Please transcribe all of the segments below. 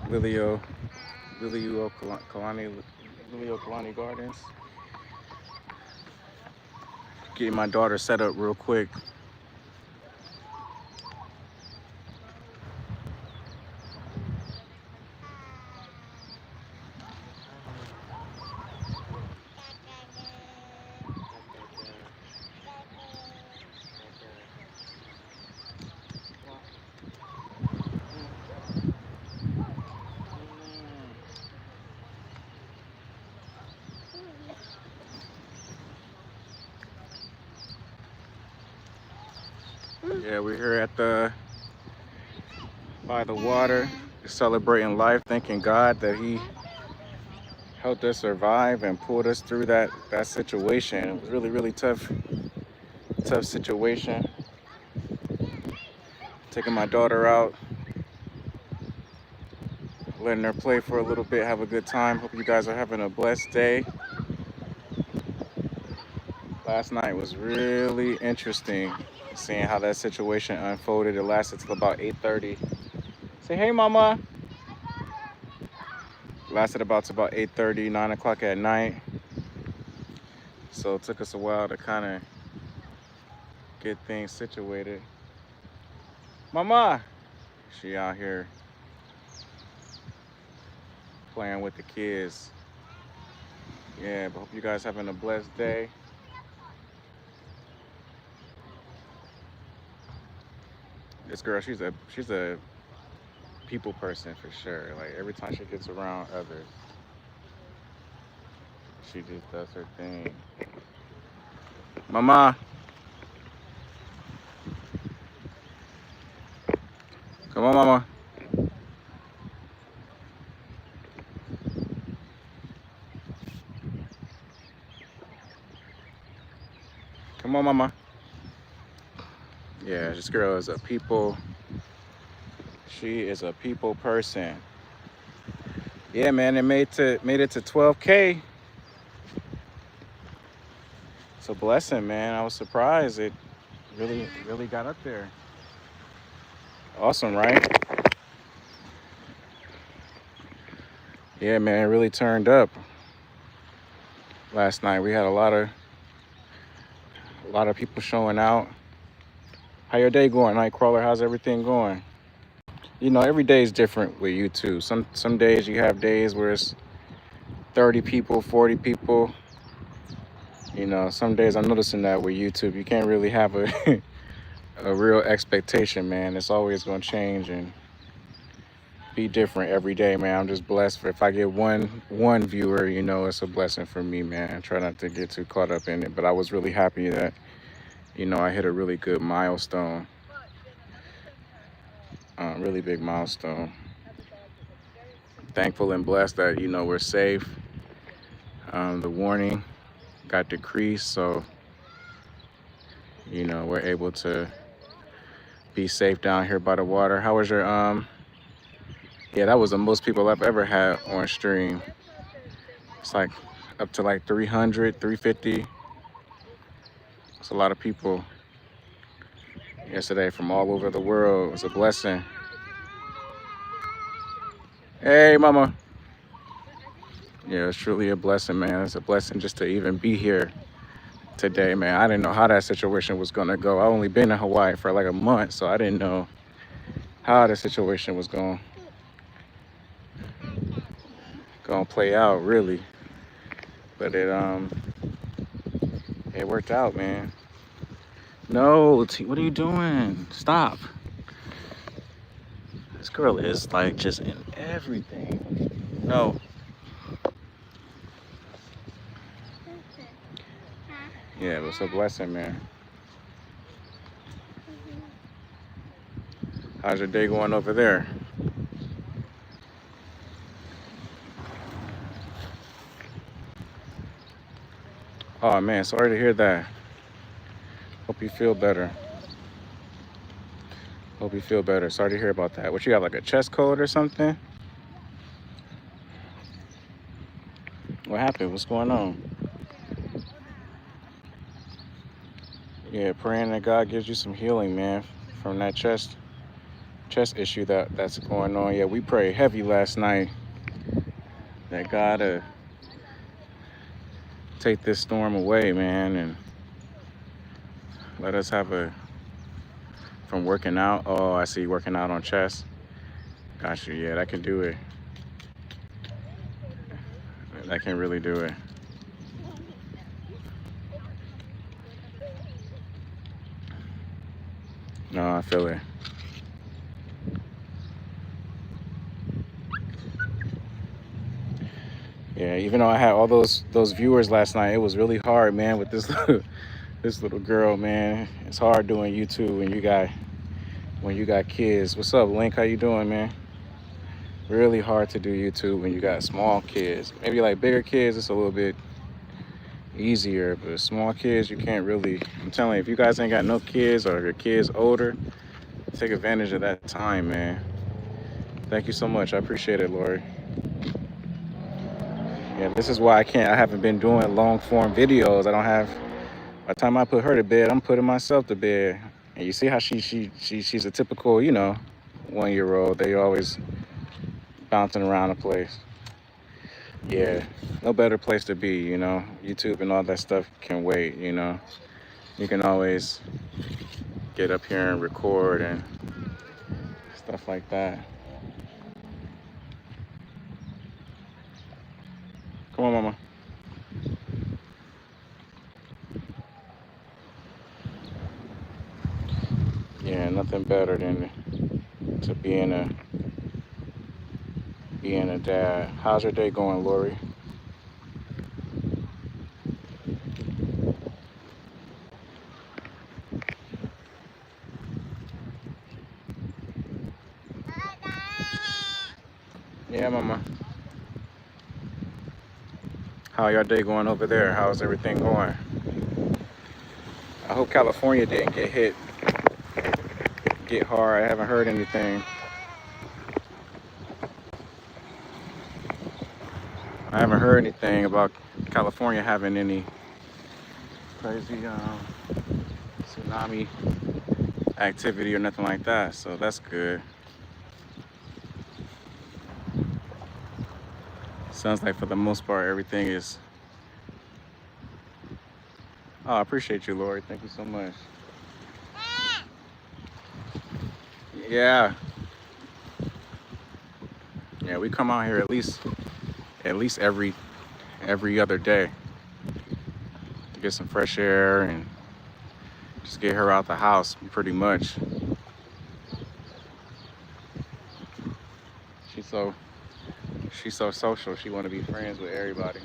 Lilio, Lilio Kalani, Lilio Kalani Gardens. Getting my daughter set up real quick. Yeah, we're here at by the water, celebrating life, thanking God that He helped us survive and pulled us through that situation. It was really tough situation. Taking my daughter out, letting her play for a little bit, have a good time. Hope you guys are having a blessed day. Last night was really interesting, seeing how that situation unfolded. It lasted till about 8:30. Say hey, mama. Lasted about 8:30, 9 o'clock at night. So it took us a while to kind of get things situated. Mama, she out here playing with the kids. Yeah, but hope you guys having a blessed day. This girl, she's a people person for sure. Like every time she gets around others, she just does her thing. Mama, come on, mama. Come on, mama. Yeah, this girl is a people. She is a people person. Yeah, man, it made it to 12K. It's a blessing, man. I was surprised it really got up there. Awesome, right? Yeah, man, it really turned up last night. We had a lot of people showing out. How your day going, Nightcrawler? How's everything going? You know, every day is different with YouTube. Some days you have days where it's 30 people, 40 people. You know, some days I'm noticing that with YouTube, you can't really have a a real expectation, man. It's always gonna change and be different every day, man. I'm just blessed for if I get one viewer, you know, it's a blessing for me, man. I try not to get too caught up in it, but I was really happy that, you know, I hit a really good milestone, really big milestone. Thankful and blessed that, you know, we're safe. The warning got decreased, so, you know, we're able to be safe down here by the water. How was your yeah, that was the most people I've ever had on stream. It's like up to like 300, 350. It's a lot of people yesterday from all over the world. It was a blessing. Hey, mama. Yeah, it's truly a blessing, man. It's a blessing just to even be here today, man. I didn't know how that situation was gonna go. I only been in Hawaii for like a month, so I didn't know how the situation was gonna play out really. But it worked out, man. No, what are you doing? Stop. This girl is like just in everything. No. Yeah, it was a blessing, man. How's your day going over there? Oh man, sorry to hear that. Hope you feel better. Hope you feel better. Sorry to hear about that. What, you have like a chest cold or something? What happened? What's going on? Yeah, praying that God gives you some healing, man, from that chest chest issue that's going on. Yeah, we prayed heavy last night that God take this storm away, man, and let us have from working out. Oh, I see, working out on chest. Got you. Yeah, that can do it. That can really do it. No, I feel it. Yeah, even though I had all those viewers last night, it was really hard, man, with this this little girl, man. It's hard doing YouTube when you got kids. What's up, Link? How you doing, man? Really hard to do YouTube when you got small kids. Maybe like bigger kids, it's a little bit easier, but small kids, you can't really. I'm telling you, if you guys ain't got no kids or your kids older, take advantage of that time, man. Thank you so much. I appreciate it, Lori. Yeah, this is why I haven't been doing long form videos. I don't have, by the time I put her to bed, I'm putting myself to bed. And you see how she's a typical, 1-year-old. They always bouncing around the place. Yeah, no better place to be, YouTube and all that stuff can wait, You can always get up here and record and stuff like that. Come on, Mama. Yeah, nothing better than to being a dad. How's your day going, Lori? Yeah, Mama. How your day going over there? How's everything going? I hope California didn't get hard. I haven't heard anything. I haven't heard anything about California having any crazy tsunami activity or nothing like that, so that's good. Sounds like for the most part everything is. Oh, I appreciate you, Lori. Thank you so much. Yeah. Yeah, we come out here at least every other day to get some fresh air and just get her out the house pretty much. She's so social. She want to be friends with everybody.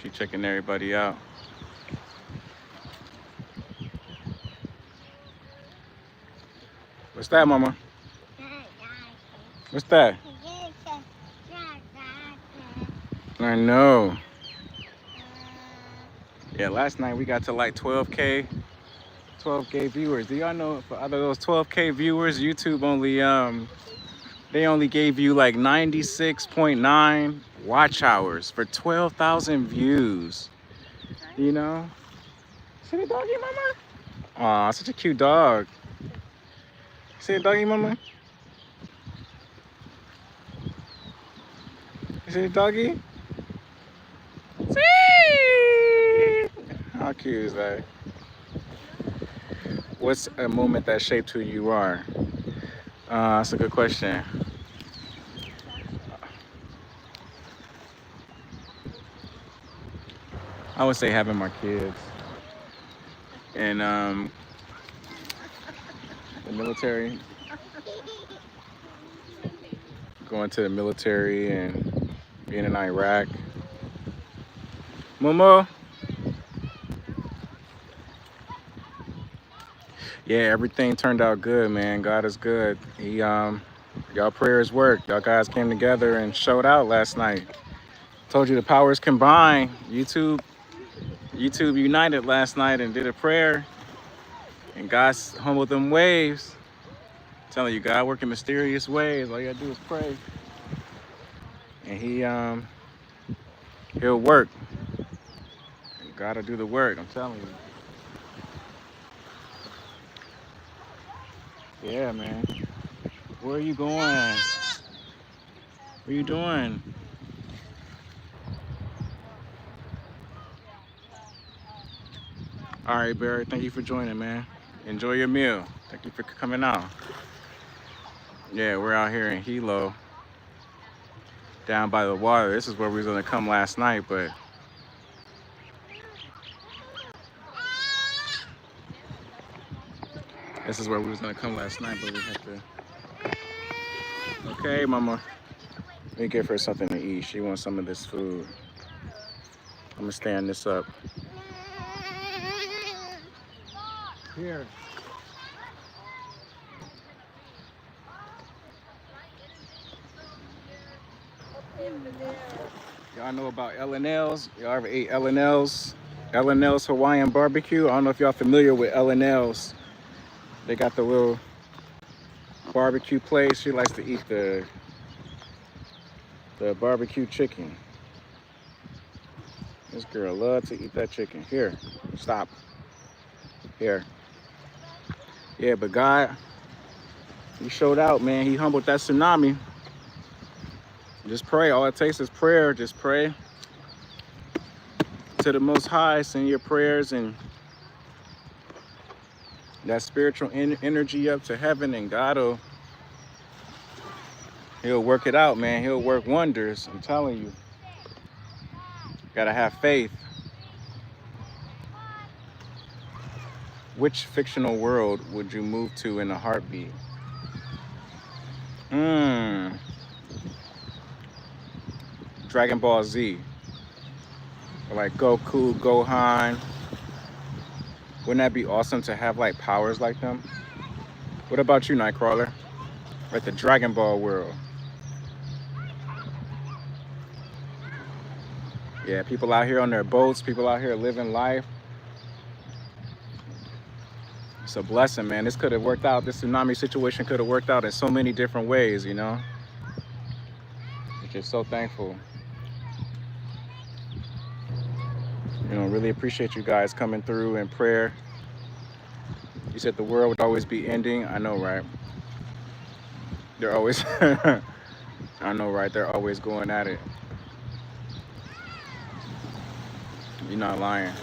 She checking everybody out. What's that, Mama? What's that? I know. Yeah, last night we got to like 12K viewers. Do y'all know for out of those 12K viewers, YouTube they only gave you like 96.9 watch hours for 12,000 views. See the doggy, Mama? Aw, such a cute dog. See the doggy, Mama? You see the doggy? See? How cute is that? What's a moment that shaped who you are? That's a good question. I would say having my kids and the military, going to the military and being in Iraq. Momo. Yeah, everything turned out good, man. God is good. Y'all prayers worked. Y'all guys came together and showed out last night. Told you the powers combined. YouTube united last night and did a prayer, and God humbled them waves. Telling you, God work in mysterious ways. All you gotta do is pray, and he'll work. You gotta do the work. I'm telling you. Yeah, man. Where are you going? What are you doing? All right, Barry. Thank you for joining, man. Enjoy your meal. Thank you for coming out. Yeah, we're out here in Hilo, down by the water. This is where we was gonna come last night, but we had to. Okay, Mama. Let me give her something to eat. She wants some of this food. I'm gonna stand this up. Here. Y'all know about L&L's? Y'all ever ate L&L's? L&L's Hawaiian barbecue. I don't know if y'all familiar with L&L's. They got the little barbecue place. She likes to eat the barbecue chicken. This girl loves to eat that chicken. Here, stop. Here. Yeah, but God, he showed out, man. He humbled that tsunami. Just pray. All it takes is prayer. Just pray to the Most High. Send your prayers and that spiritual energy up to heaven, and he'll work it out, man. He'll work wonders. I'm telling you. Gotta have faith. Which fictional world would you move to in a heartbeat? Dragon Ball Z. Or like Goku, Gohan. Wouldn't that be awesome to have like powers like them? What about you, Nightcrawler? Like the Dragon Ball world. Yeah, people out here on their boats, people out here living life. It's a blessing, man. This could have worked out. This tsunami situation could have worked out in so many different ways, you know? I'm just so thankful. You know, really appreciate you guys coming through in prayer. You said the world would always be ending. I know, right? They're always, I know, right? They're always going at it. You're not lying.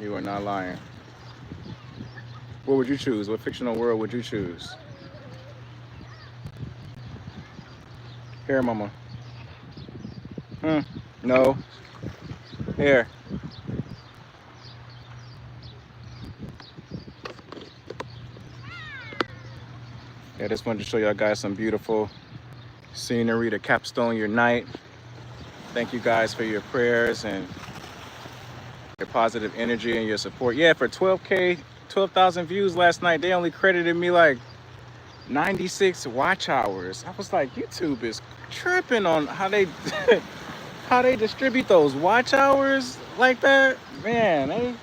You are not lying. What would you choose? What fictional world would you choose? Here, Mama. No. Here. Yeah, just wanted to show y'all guys some beautiful scenery to capstone your night. Thank you guys for your prayers and your positive energy and your support. Yeah, for 12,000 views last night, they only credited me like 96 watch hours. I was like, YouTube is tripping on how they how they distribute those watch hours like that. Man,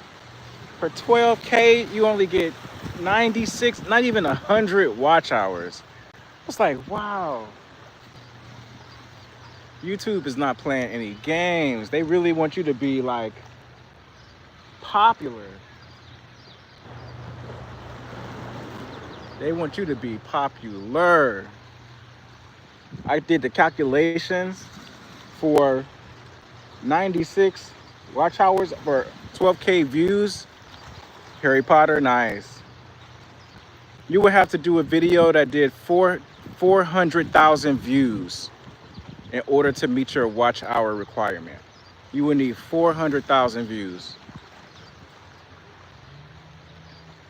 for 12K, you only get 96, not even 100 watch hours. I was like, wow. YouTube is not playing any games. They really want you to be like popular. They want you to be popular. I did the calculations for 96 watch hours for 12K views. Harry Potter, nice. You would have to do a video that did 400,000 views in order to meet your watch hour requirement. You would need 400,000 views.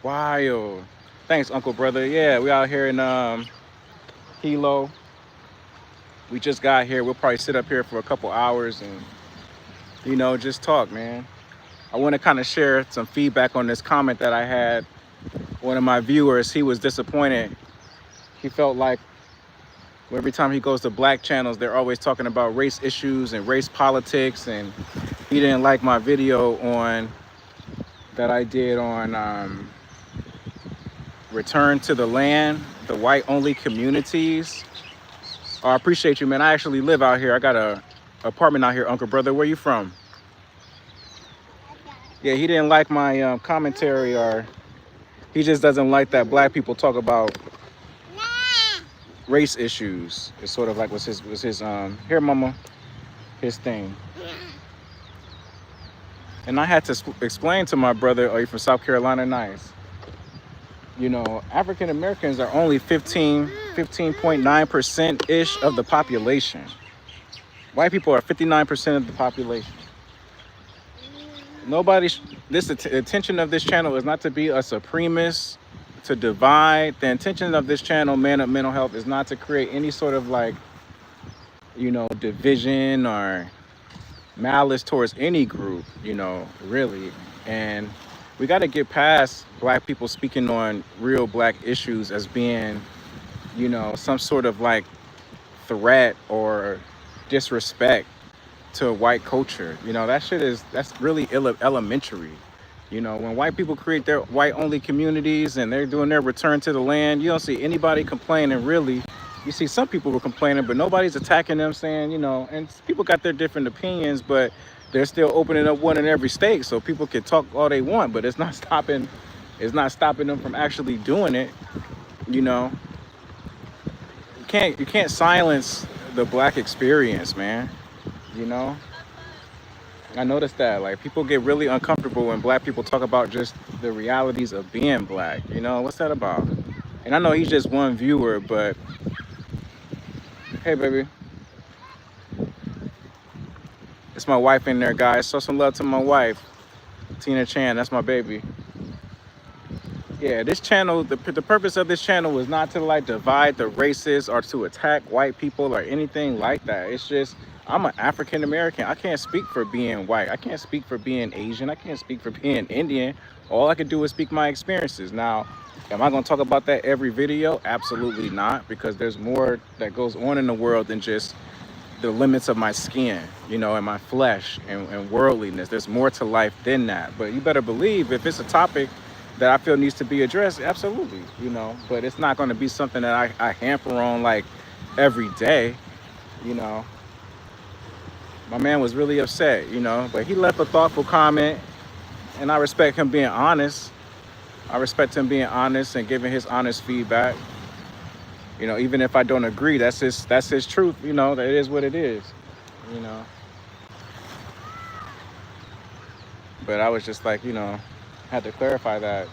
Wild. Thanks, Uncle Brother. Yeah, we out here in Hilo. We just got here. We'll probably sit up here for a couple hours and, you know, just talk, man. I want to kind of share some feedback on this comment that I had. One of my viewers, he was disappointed. He felt like every time he goes to black channels, they're always talking about race issues and race politics, and he didn't like my video on that I did on return to the land, the white only communities. Oh, I appreciate you, man. I actually live out here. I got a apartment out here, Uncle Brother. Where you from? Yeah, he didn't like my commentary, or he just doesn't like that black people talk about race issues. It's sort of like was his here, mama, his thing. And I had to explain to my brother, "Are you from South Carolina?" Nice. You know, African Americans are only 15.9% ish of the population. White people are 59% of the population. Nobody, the intention of this channel is not to be a supremacist, to divide. The intention of this channel, Man Up Mental Health, is not to create any sort of like, you know, division or malice towards any group, you know, really. And we got to get past black people speaking on real black issues as being, you know, some sort of like threat or disrespect to white culture. You know, that's really elementary. You know, when white people create their white only communities and they're doing their return to the land, you don't see anybody complaining, really. You see some people were complaining, but nobody's attacking them, saying, you know, and people got their different opinions, but they're still opening up one in every state, so people can talk all they want, but it's not stopping them from actually doing it. You know, you can't silence the black experience, man. You know, I noticed that like people get really uncomfortable when black people talk about just the realities of being black. You know, what's that about? And I know he's just one viewer, but hey, baby, it's my wife in there, guys. Show some love to my wife, Tina Chan. That's my baby. Yeah, this channel, the purpose of this channel was not to like divide the races or to attack white people or anything like that. It's just, I'm an African American. I can't speak for being white. I can't speak for being Asian. I can't speak for being Indian. All I can do is speak my experiences. Now, am I going to talk about that every video? Absolutely not, because there's more that goes on in the world than just the limits of my skin, you know, and my flesh and worldliness. There's more to life than that. But you better believe if it's a topic that I feel needs to be addressed, absolutely, you know, but it's not going to be something that I hamper on like every day, you know. My man was really upset, you know, but he left a thoughtful comment, and I respect him being honest. I respect him being honest and giving his honest feedback. You know, even if I don't agree, that's his truth, you know, that it is what it is, you know. But I was just like, you know, had to clarify that.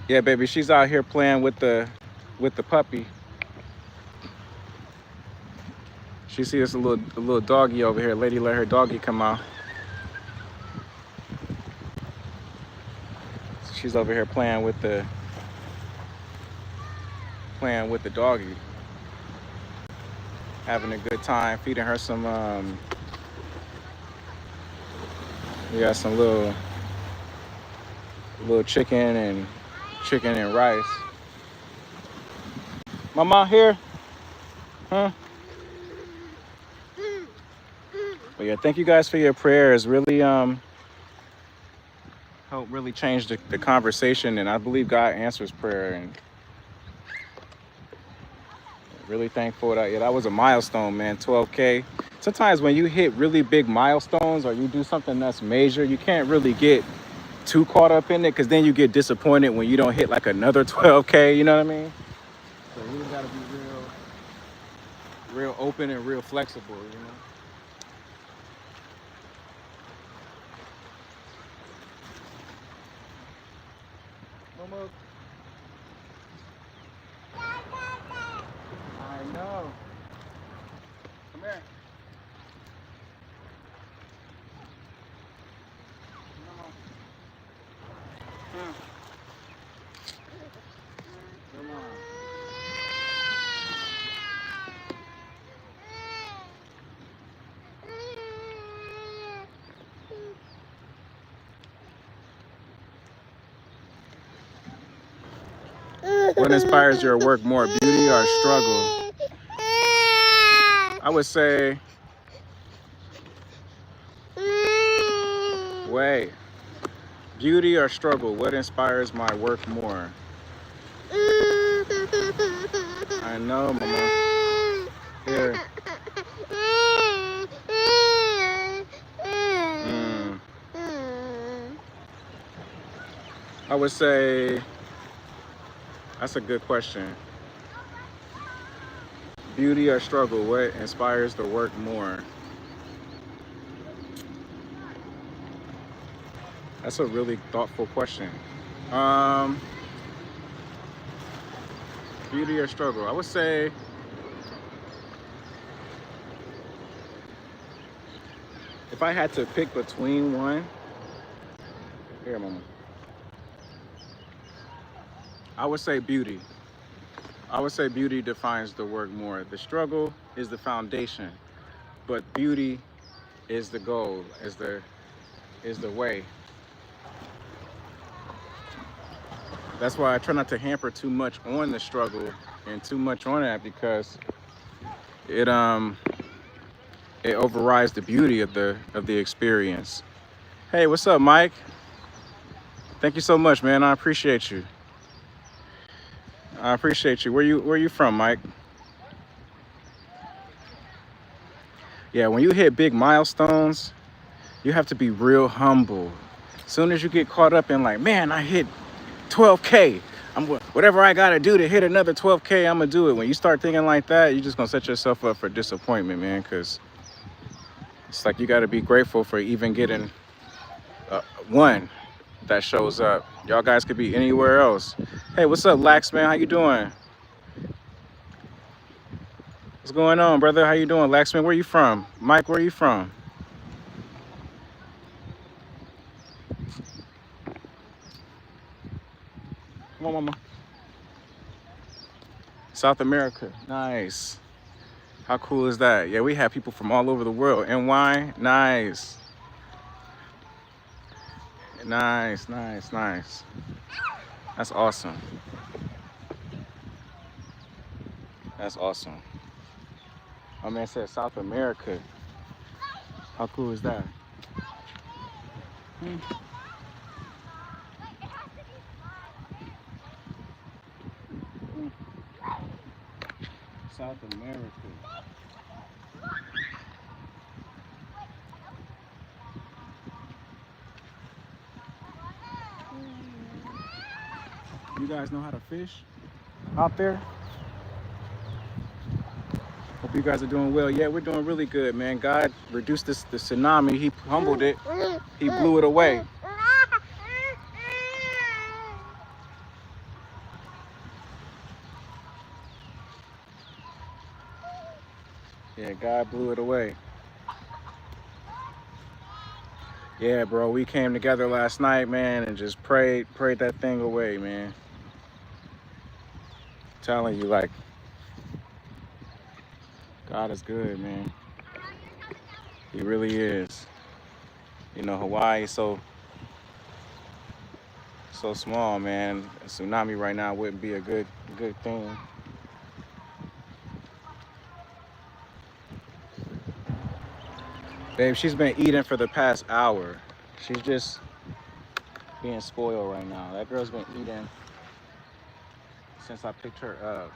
Yeah, baby, she's out here playing with the puppy. She sees a little doggy over here. Lady let her doggy come out. She's over here playing with the doggy, having a good time, feeding her some we got some little chicken and rice. Mama here? Huh? But yeah, thank you guys for your prayers. Really helped really change the conversation, and I believe God answers prayer, and really thankful that that was a milestone, man. 12K. Sometimes when you hit really big milestones or you do something that's major, you can't really get too caught up in it, because then you get disappointed when you don't hit like another 12K, you know what I mean? So you just gotta be real open and real flexible, you know? Almost. I know. Come here. Come on. Come on. What inspires your work more, beauty or struggle? I would say way. Beauty or struggle? What inspires my work more? I know, mama. Here. I would say that's a good question. Beauty or struggle? What inspires the work more? That's a really thoughtful question. Beauty or struggle? I would say if I had to pick between one, here, mama. I would say beauty. I would say beauty defines the work more. The struggle is the foundation, but beauty is the goal, is the way. That's why I try not to hamper too much on the struggle and too much on that, because it overrides the beauty of the experience. Hey, what's up, Mike? Thank you so much, man. I appreciate you. I appreciate you. Where you from, Mike? Yeah, when you hit big milestones, you have to be real humble. As soon as you get caught up in like, man, I hit 12K. Whatever I gotta do to hit another 12K, I'm gonna do it. When you start thinking like that, you're just gonna set yourself up for disappointment, man. Because it's like you gotta be grateful for even getting one that shows up. Y'all guys could be anywhere else. Hey, what's up, Lax, man? How you doing? What's going on, brother? How you doing, Lax, man? Where you from? Mike, where you from? Come on, mama. South America. Nice. How cool is that? Yeah, we have people from all over the world. NY, nice. Nice, nice, nice. That's awesome. That's awesome. My man said South America. How cool is that? South America. You guys know how to fish out there? Hope you guys are doing well. Yeah, we're doing really good, man. God reduced the tsunami. He humbled it. He blew it away. Yeah, God blew it away. Yeah, bro, we came together last night, man, and just prayed that thing away, man. I'm telling you, like, God is good, man. He really is. You know, Hawaii is so small, man. A tsunami right now wouldn't be a good thing. Babe, she's been eating for the past hour. She's just being spoiled right now. That girl's been eating since I picked her up.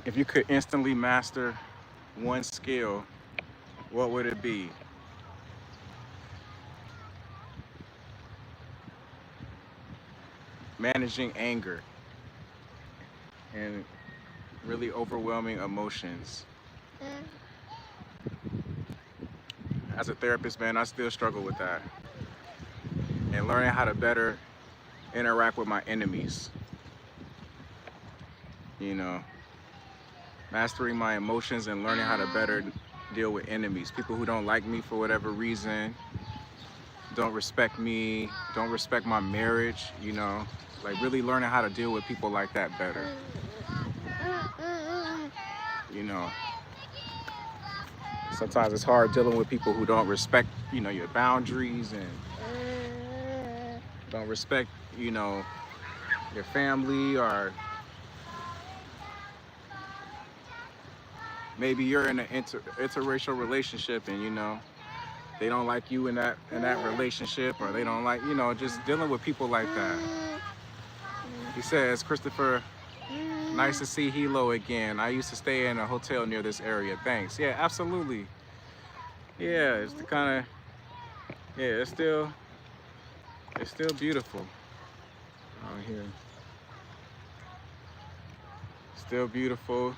If you could instantly master one skill, what would it be? Managing anger and really overwhelming emotions. As a therapist, man, I still struggle with that. And learning how to better interact with my enemies. You know, mastering my emotions and learning how to better deal with enemies. People who don't like me for whatever reason, don't respect me, don't respect my marriage, you know. Like really learning how to deal with people like that better. You know, sometimes it's hard dealing with people who don't respect, you know, your boundaries and don't respect, you know, your family, or maybe you're in an interracial relationship and, you know, they don't like you in that relationship, or they don't like, you know, just dealing with people like that. He says, Christopher, nice to see Hilo again. I used to stay in a hotel near this area. Thanks. Yeah, absolutely. Yeah, it's the kind of, yeah, it's still beautiful out here. Still beautiful.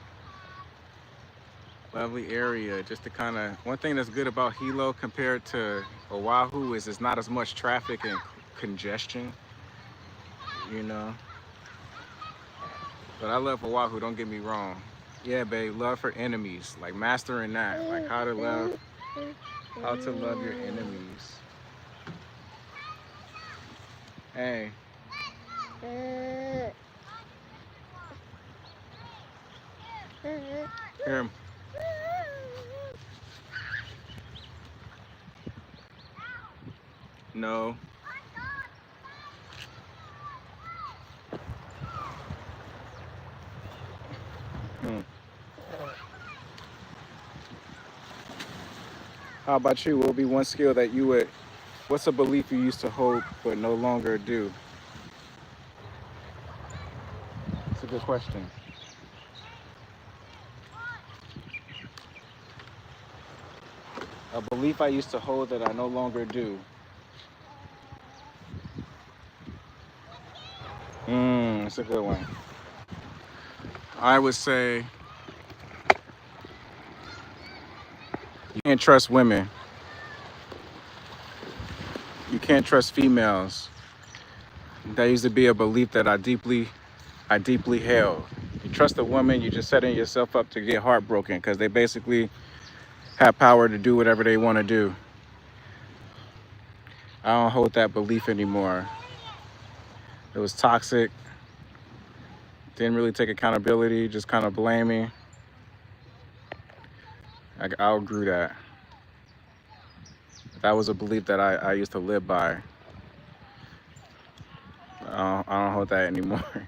Lovely area. Just the kind of, one thing that's good about Hilo compared to Oahu is it's not as much traffic and congestion, you know. But I love Oahu, don't get me wrong. Yeah, babe, love for enemies, like mastering that, like how to love your enemies. Hey. Here. No. How about you? What would be one skill that you would, what's a belief you used to hold but no longer do? It's a good question. A belief I used to hold that I no longer do. It's a good one. I would say you can't trust women. You can't trust females. That used to be a belief that I deeply held. You trust a woman, you're just setting yourself up to get heartbroken, because they basically have power to do whatever they want to do. I don't hold that belief anymore. It was toxic. Didn't really take accountability, just kind of blaming. I outgrew that. That was a belief that I used to live by. I don't hold that anymore.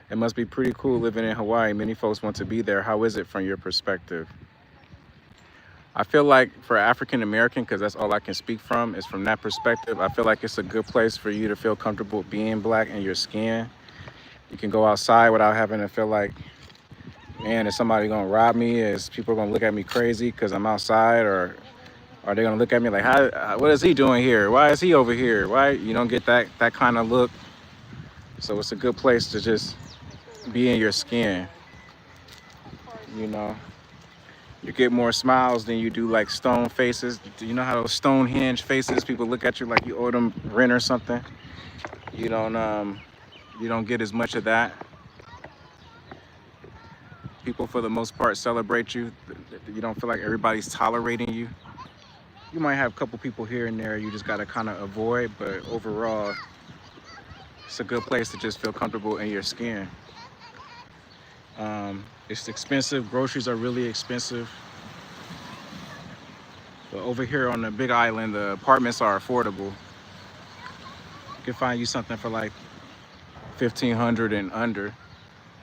It must be pretty cool living in Hawaii. Many folks want to be there. How is it from your perspective? I feel like for African American, because that's all I can speak from, is from that perspective, I feel like it's a good place for you to feel comfortable being black in your skin. You can go outside without having to feel like, man, is somebody gonna rob me? Is people gonna look at me crazy because I'm outside? Or are they gonna look at me like, what is he doing here? Why is he over here? Why? You don't get that kind of look. So it's a good place to just be in your skin, you know. You get more smiles than you do like stone faces. You know how those Stonehenge faces, people look at you like you owe them rent or something? You don't get as much of that. People for the most part celebrate you. You don't feel like everybody's tolerating you. You might have a couple people here and there you just gotta kind of avoid, but overall, it's a good place to just feel comfortable in your skin. It's expensive. Groceries are really expensive. But over here on the Big Island, the apartments are affordable. You can find you something for like $1,500 and under.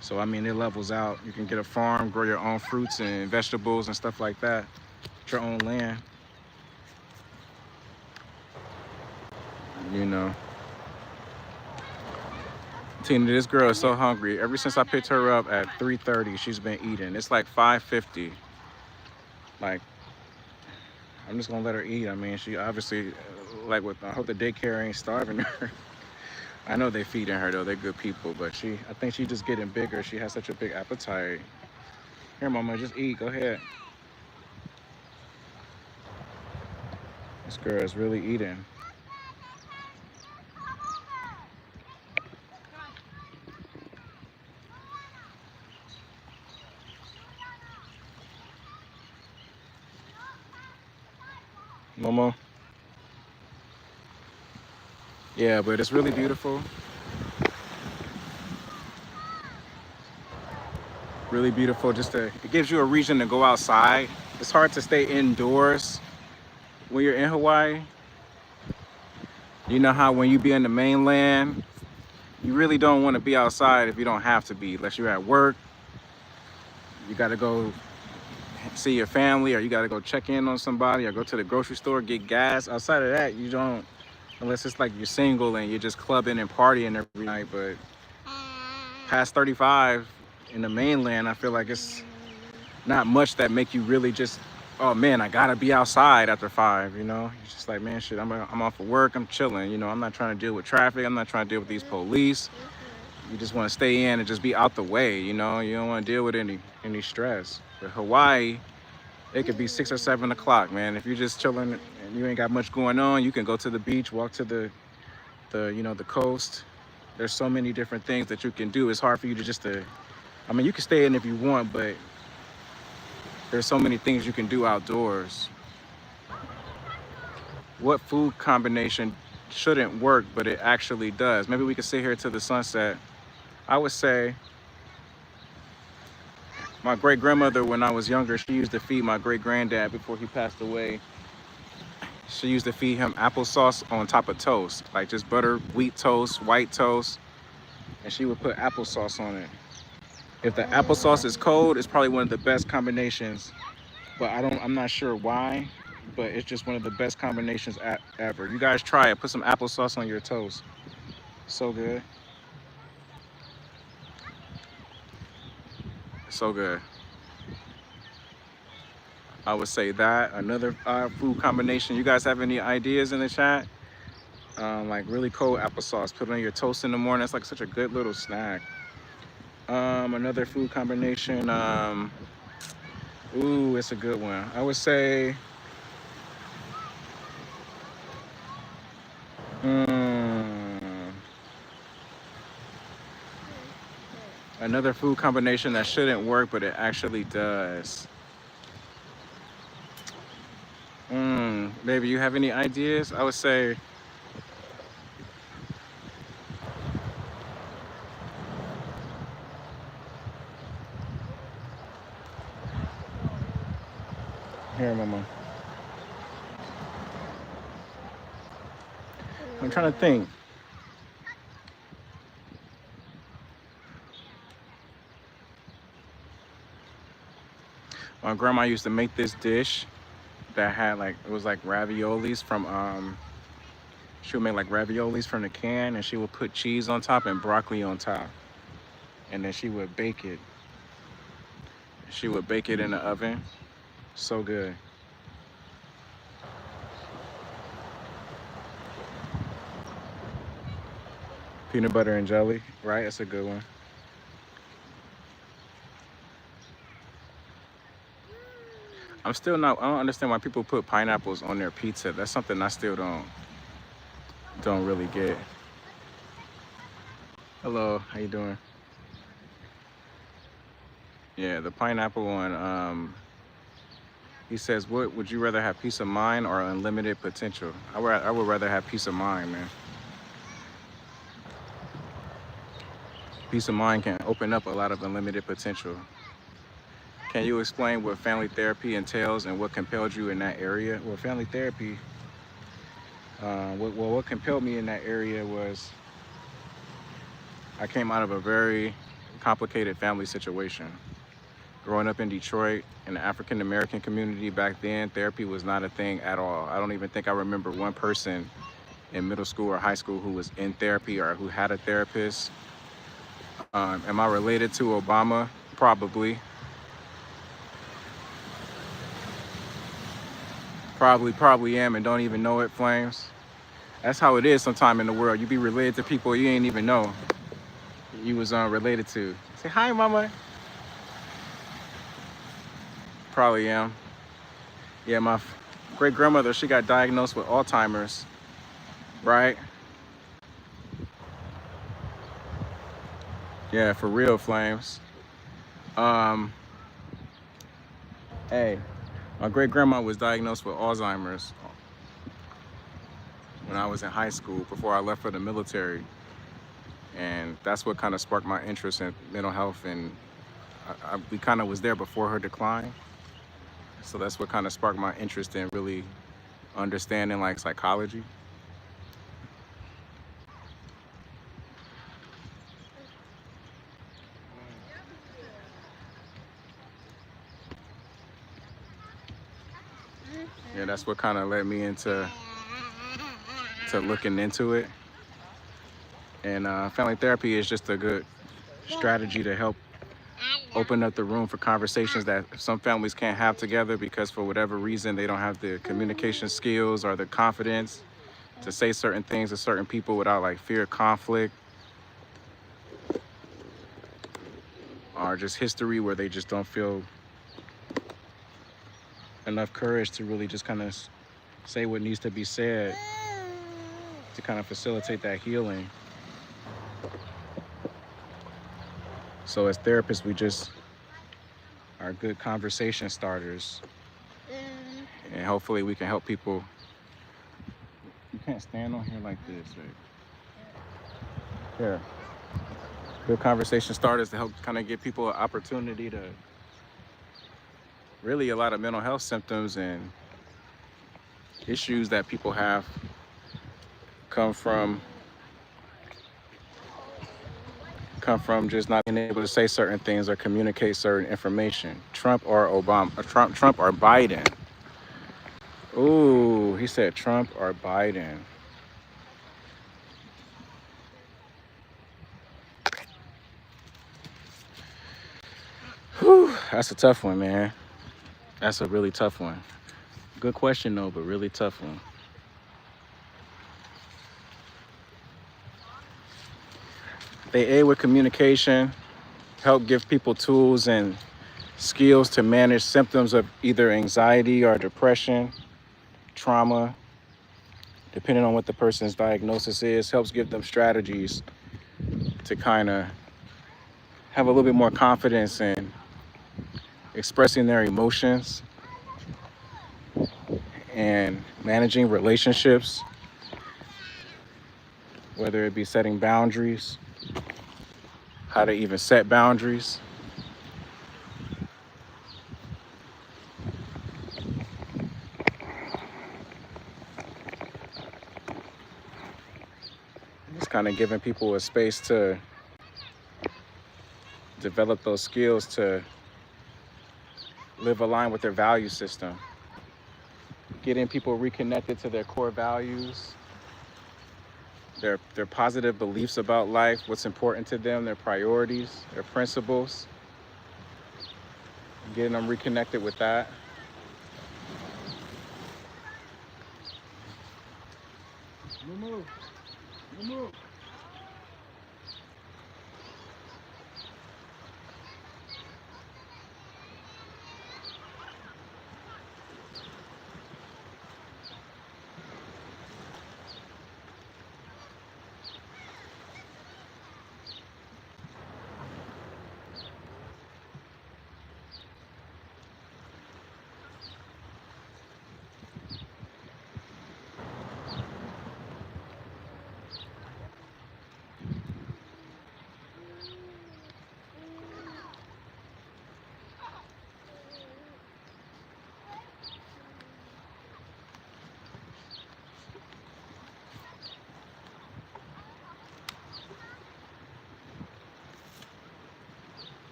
So I mean, it levels out. You can get a farm, grow your own fruits and vegetables and stuff like that. Your own land. You know. Tina, this girl is so hungry. Ever since I picked her up at 3:30, she's been eating. It's like 5:50. Like, I'm just gonna let her eat. I mean, she obviously, like, I hope the daycare ain't starving her. I know they feeding her though, they're good people, but I think she's just getting bigger. She has such a big appetite. Here, mama, just eat, go ahead. This girl is really eating. Momo. Yeah, but it's really beautiful. Really beautiful. It gives you a reason to go outside. It's hard to stay indoors when you're in Hawaii. You know how when you be in the mainland, You really don't want to be outside if you don't have to be, unless you're at work. You got to go see your family, or you got to go check in on somebody, or go to the grocery store, get gas. Outside of that, you don't, unless it's like you're single and you're just clubbing and partying every night. But past 35 in the mainland, I feel like it's not much that make you really just, oh man, I gotta be outside after 5, you know? It's just like, man, shit, I'm off of work, I'm chilling, you know? I'm not trying to deal with traffic, I'm not trying to deal with these police. You just want to stay in and just be out the way, you know? You don't want to deal with any stress. But Hawaii, it could be 6 or 7 o'clock, man. If you're just chilling and you ain't got much going on, you can go to the beach, walk to the the coast. There's so many different things that you can do. It's hard for you to just I mean, you can stay in if you want, but there's so many things you can do outdoors. What food combination shouldn't work, but it actually does? Maybe we could sit here to the sunset. I would say my great grandmother, when I was younger, she used to feed my great granddad before he passed away. She used to feed him applesauce on top of toast, like just butter, wheat toast, white toast, and she would put applesauce on it. If the applesauce is cold, it's probably one of the best combinations, but I'm not sure why, but it's just one of the best combinations ever. You guys try it. Put some applesauce on your toast. So good. So good. I would say that. Another food combination. You guys have any ideas in the chat? Like really cold applesauce. Put it on your toast in the morning. It's like such a good little snack. Another food combination. Ooh, it's a good one. I would say. Another food combination that shouldn't work, but it actually does. Baby, you have any ideas? I would say. Here, Mama. I'm trying to think. My grandma used to make this dish that had like, it was like raviolis from, she would make like raviolis from the can, and she would put cheese on top and broccoli on top. And then she would bake it. She would bake it in the oven. So good. Peanut butter and jelly, right? That's a good one. I don't understand why people put pineapples on their pizza. That's something I still don't really get. Hello, how you doing? Yeah, the pineapple one, he says, what would you rather have, peace of mind or unlimited potential? I would rather have peace of mind, man. Peace of mind can open up a lot of unlimited potential. Can you explain what family therapy entails and what compelled you in that area? Well, family therapy, what compelled me in that area was I came out of a very complicated family situation. Growing up in Detroit, in the African American community back then, therapy was not a thing at all. I don't even think I remember one person in middle school or high school who was in therapy or who had a therapist. Am I related to Obama? Probably. Probably am and don't even know it, Flames. That's how it is sometime in the world. You be related to people you ain't even know you was related to. Say hi, Mama. Probably am. Yeah, my great grandmother, she got diagnosed with Alzheimer's, right? Yeah, for real, Flames. Hey, my great grandma was diagnosed with Alzheimer's when I was in high school before I left for the military. And that's what kind of sparked my interest in mental health, and we kind of was there before her decline. So that's what kind of sparked my interest in really understanding like psychology. Yeah, that's what kind of led me into looking into it. And family therapy is just a good strategy to help open up the room for conversations that some families can't have together because for whatever reason they don't have the communication skills or the confidence to say certain things to certain people without like fear of conflict or just history where they just don't feel enough courage to really just kind of say what needs to be said to kind of facilitate that healing. So as therapists, we just are good conversation starters, and hopefully we can help people. You can't stand on here like this, right? Here. Good conversation starters to help kind of give people an opportunity to really a lot of mental health symptoms and issues that people have come from just not being able to say certain things or communicate certain information. Trump or Obama, Trump or Biden. Ooh, he said Trump or Biden. Whew, that's a tough one, man. That's a really tough one. Good question though, but really tough one. They aid with communication, help give people tools and skills to manage symptoms of either anxiety or depression, trauma, depending on what the person's diagnosis is, helps give them strategies to kind of have a little bit more confidence in expressing their emotions and managing relationships, whether it be setting boundaries, how to even set boundaries. It's kind of giving people a space to develop those skills to live aligned with their value system. Getting people reconnected to their core values, their positive beliefs about life, what's important to them, their priorities, their principles. Getting them reconnected with that. Move.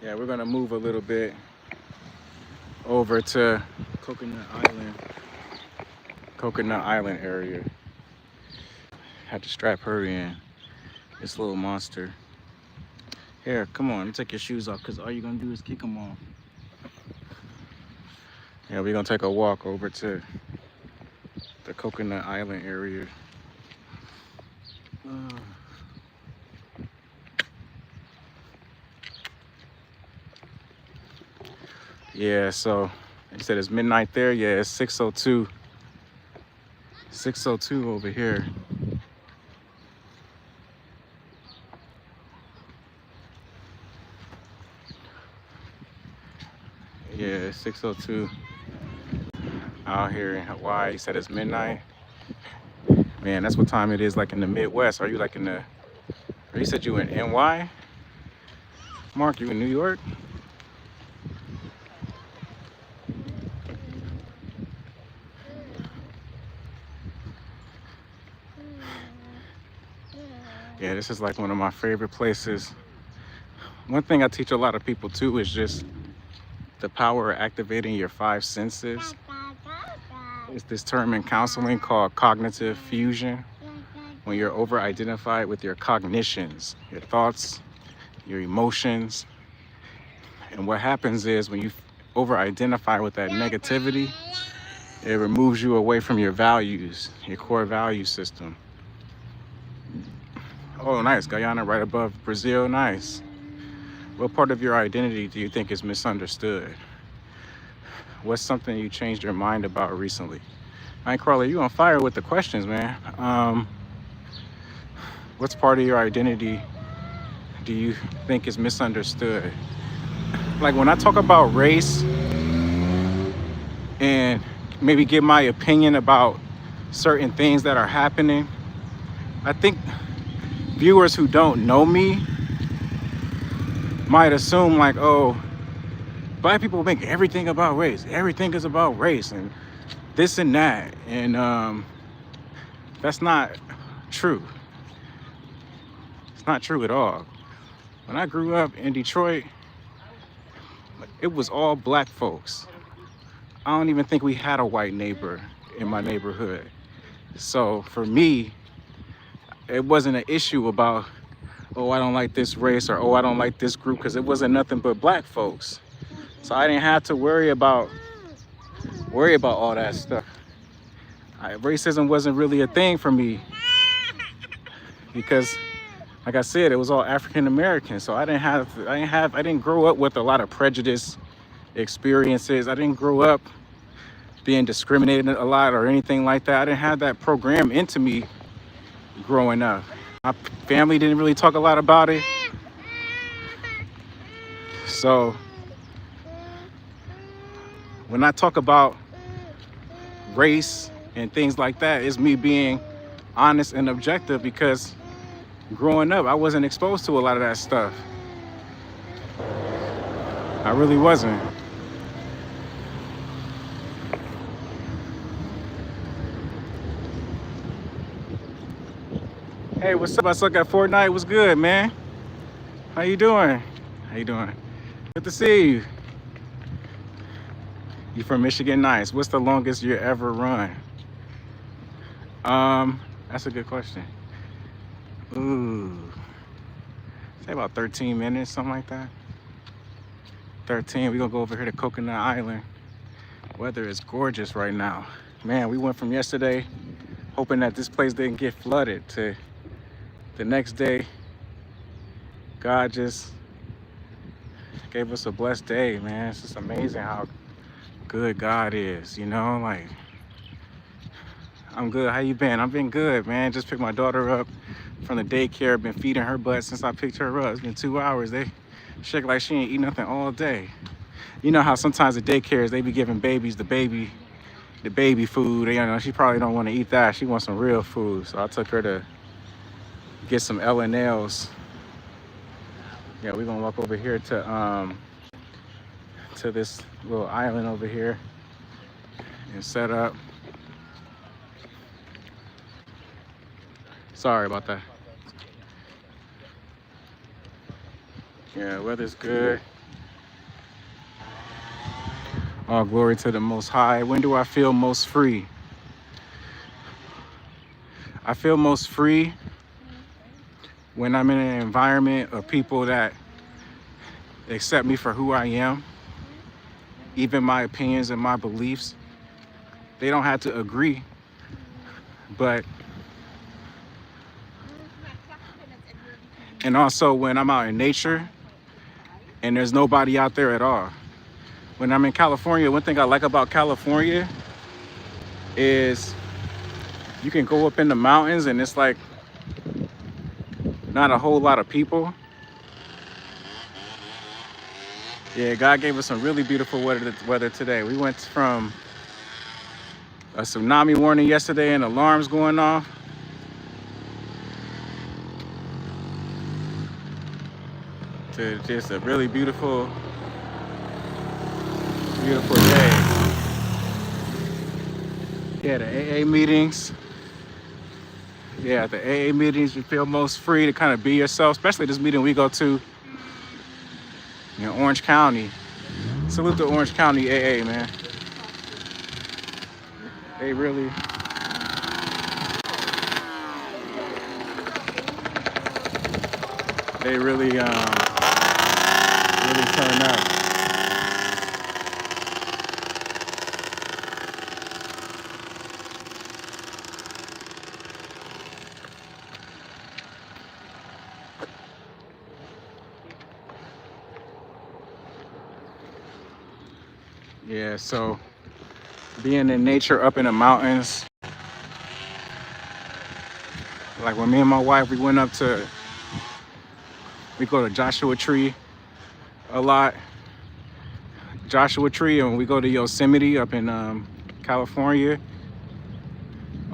Yeah, we're gonna move a little bit over to Coconut Island area. Had to strap her in, this little monster. Here, come on, take your shoes off, because all you're gonna do is kick them off. Yeah, we're gonna take a walk over to the Coconut Island area. Yeah, so you said it's midnight there. Yeah, it's 6:02. 6:02 over here. Yeah, it's 6:02 out here in Hawaii. You said it's midnight. Man, that's what time it is, like in the Midwest. Are you like in the? Or you said you in NY? Mark, you in New York? Yeah, this is like one of my favorite places. One thing I teach a lot of people too is just the power of activating your five senses. It's this term in counseling called cognitive fusion. When you're over-identified with your cognitions, your thoughts, your emotions. And what happens is when you over-identify with that negativity, it removes you away from your values, your core value system. Oh, nice. Guyana right above Brazil. Nice. What part of your identity do you think is misunderstood? What's something you changed your mind about recently? Nightcrawler, you on fire with the questions, man. What's part of your identity do you think is misunderstood? Like when I talk about race and maybe give my opinion about certain things that are happening, I think viewers who don't know me might assume like, oh, black people make everything about race. Everything is about race and this and that. And that's not true. It's not true at all. When I grew up in Detroit, it was all black folks. I don't even think we had a white neighbor in my neighborhood. So for me, it wasn't an issue about, oh, I don't like this race or oh, I don't like this group, because it wasn't nothing but black folks. So I didn't have to worry about all that stuff. Racism wasn't really a thing for me because, like I said, it was all African American. So I didn't grow up with a lot of prejudice experiences. I didn't grow up being discriminated a lot or anything like that. I didn't have that program into me growing up. My family didn't really talk a lot about it. So when I talk about race and things like that, it's me being honest and objective, because growing up, I wasn't exposed to a lot of that stuff. I really wasn't. Hey, what's up? I suck at Fortnite. What's good, man? How you doing? How you doing? Good to see you. You from Michigan? Nice. What's the longest you ever run? That's a good question. Ooh, say about 13 minutes, something like that. 13. We're gonna go over here to Coconut Island. Weather is gorgeous right now. Man, we went from yesterday hoping that this place didn't get flooded to the next day. God just gave us a blessed day, man. It's just amazing how good God is, you know? Like, I'm good. How you been? I've been good, man. Just picked my daughter up from the daycare. Been feeding her butt since I picked her up. It's been 2 hours. They shake like she ain't eat nothing all day. You know how sometimes the daycares, they be giving babies the baby food. You know, she probably don't want to eat that. She wants some real food. So I took her to get some L&Ls. Yeah, we're gonna walk over here to this little island over here and set up. Sorry about that. Yeah, weather's good. All glory to the Most High. When do I feel most free? I feel most free when I'm in an environment of people that accept me for who I am, even my opinions and my beliefs. They don't have to agree, but and also when I'm out in nature and there's nobody out there at all. When I'm in California, one thing I like about California is you can go up in the mountains and it's like not a whole lot of people. Yeah, God gave us some really beautiful weather today. We went from a tsunami warning yesterday and alarms going off to just a really beautiful day. Yeah, the AA meetings. Yeah, at the AA meetings, you feel most free to kind of be yourself, especially this meeting we go to in Orange County. Salute to Orange County AA, man. They really, really turn up. Yeah, so being in nature up in the mountains, like when me and my wife, we go to Joshua Tree a lot. Joshua Tree, and we go to Yosemite up in California,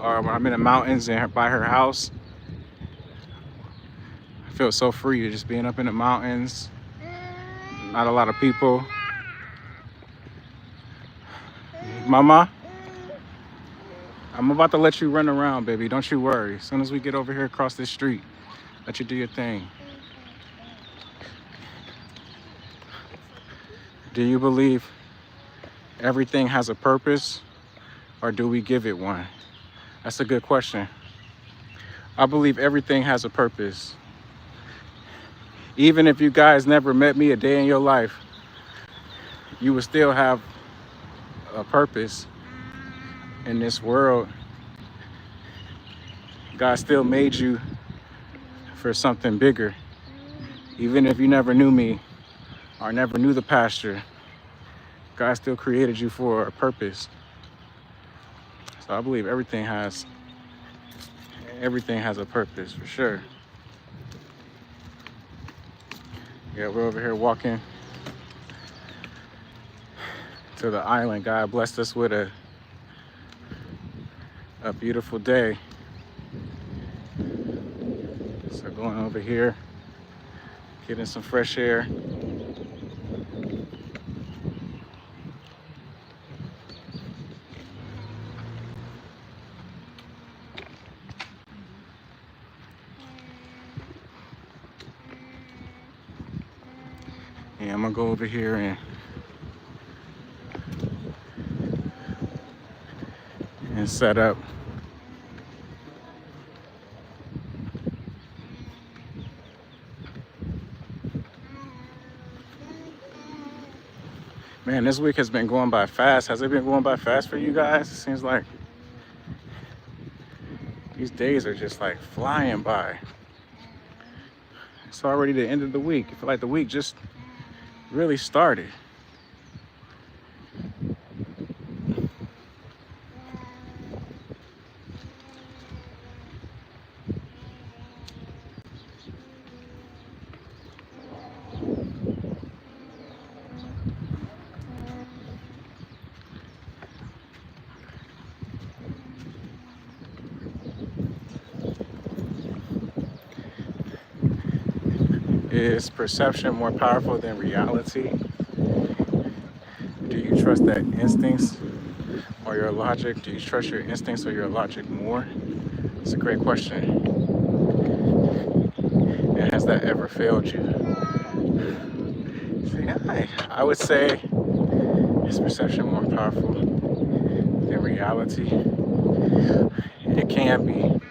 or when I'm in the mountains and by her house. I feel so free just being up in the mountains. Not a lot of people. Mama, I'm about to let you run around, baby. Don't you worry. As soon as we get over here across this street, let you do your thing. Do you believe everything has a purpose, or do we give it one? That's a good question. I believe everything has a purpose. Even if you guys never met me a day in your life, you would still have a purpose in this world. God still made you for something bigger. Even if you never knew me or never knew the pastor, God still created you for a purpose. So I believe everything has a purpose, for sure. Yeah, we're over here walking to the island. God blessed us with a beautiful day. So going over here, getting some fresh air. Yeah, I'm gonna go over here and set up. Man, this week has been going by fast. Has it been going by fast for you guys? It seems like these days are just like flying by. It's already the end of the week. I feel like the week just really started. Is perception more powerful than reality? Do you trust that instincts or your logic? Do you trust your instincts or your logic more? It's a great question. And has that ever failed you? See, I would say, is perception more powerful than reality? It can be.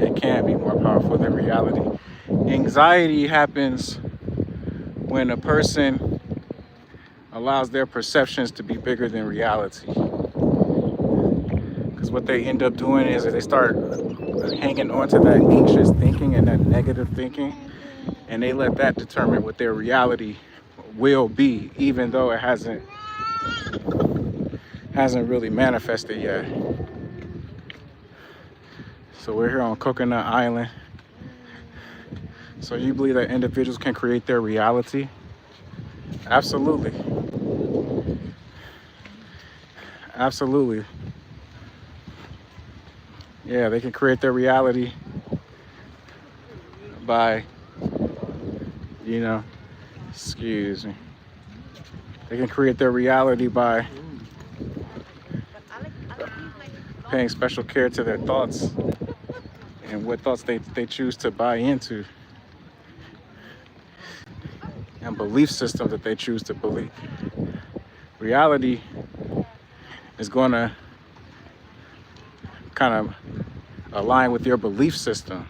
It can be more powerful than reality. Anxiety happens when a person allows their perceptions to be bigger than reality. Because what they end up doing is they start hanging on to that anxious thinking and that negative thinking, and they let that determine what their reality will be, even though it hasn't really manifested yet. So we're here on Coconut Island. So you believe that individuals can create their reality? Absolutely. Absolutely. Yeah, they can create their reality by, excuse me. They can create their reality by paying special care to their thoughts and what thoughts they choose to buy into, and belief systems that they choose to believe. Reality is going to kind of align with your belief system.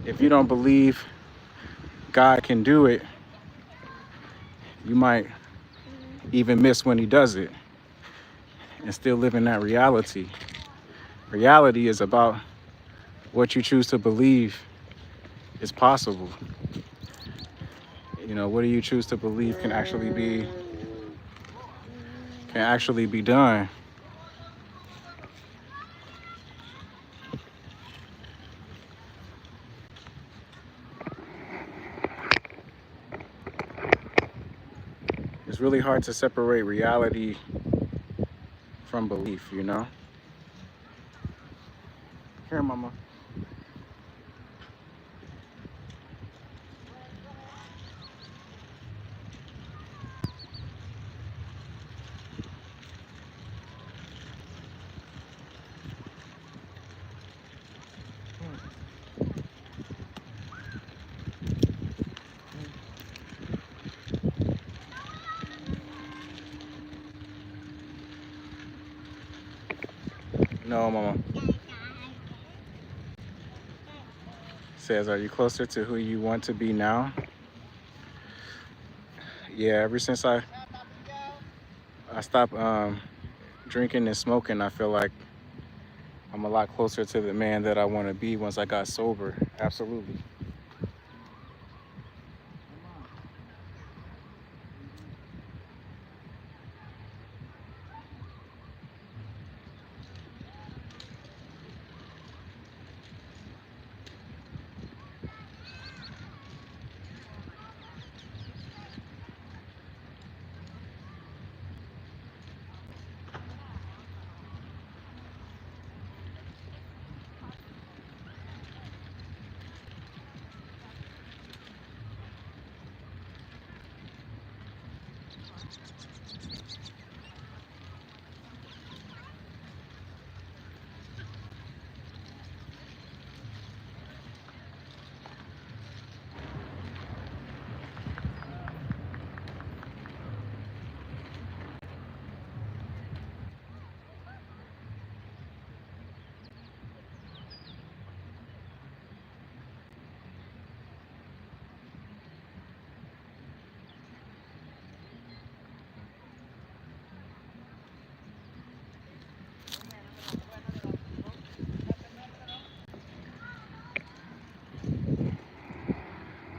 If you don't believe God can do it, you might even miss when he does it and still live in that reality. Reality is about what you choose to believe is possible. You know, what do you choose to believe can actually be done. It's really hard to separate reality from belief, you know? Here, mama. No, mama. Says, are you closer to who you want to be now? Yeah, ever since I stopped drinking and smoking, I feel like I'm a lot closer to the man that I want to be once I got sober. Absolutely.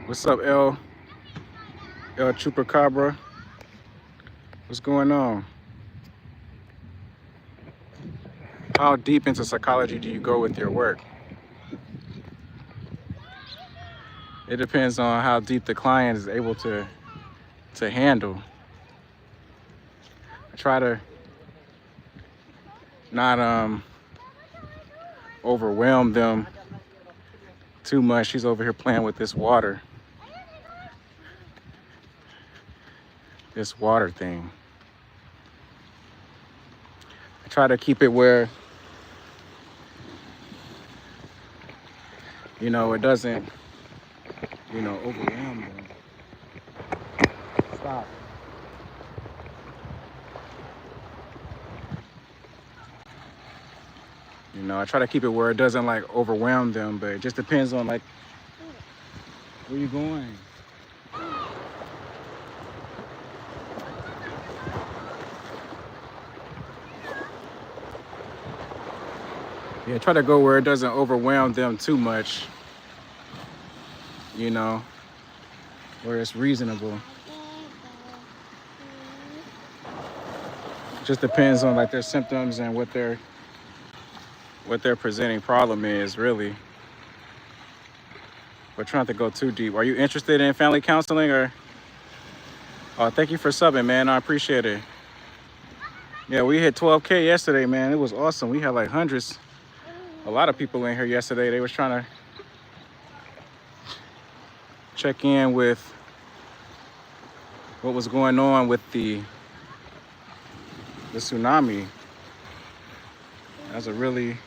What's up, El Chupacabra? What's going on? How deep into psychology do you go with your work? It depends on how deep the client is able to handle. I try to not overwhelm them too much. She's over here playing with this water thing. I try to keep it where, you know, it doesn't, you know, overwhelm them. Stop. You know, I try to keep it where it doesn't like overwhelm them, but it just depends on like, where you going? Yeah, try to go where it doesn't overwhelm them too much, you know, where it's reasonable. It just depends on like their symptoms and what their presenting problem is, really. We're trying to go too deep. Are you interested in family counseling or? Oh, thank you for subbing, man. I appreciate it. Yeah, we hit 12K yesterday, man. It was awesome. We had like hundreds, a lot of people in here yesterday. They was trying to check in with what was going on with the tsunami. That's a really,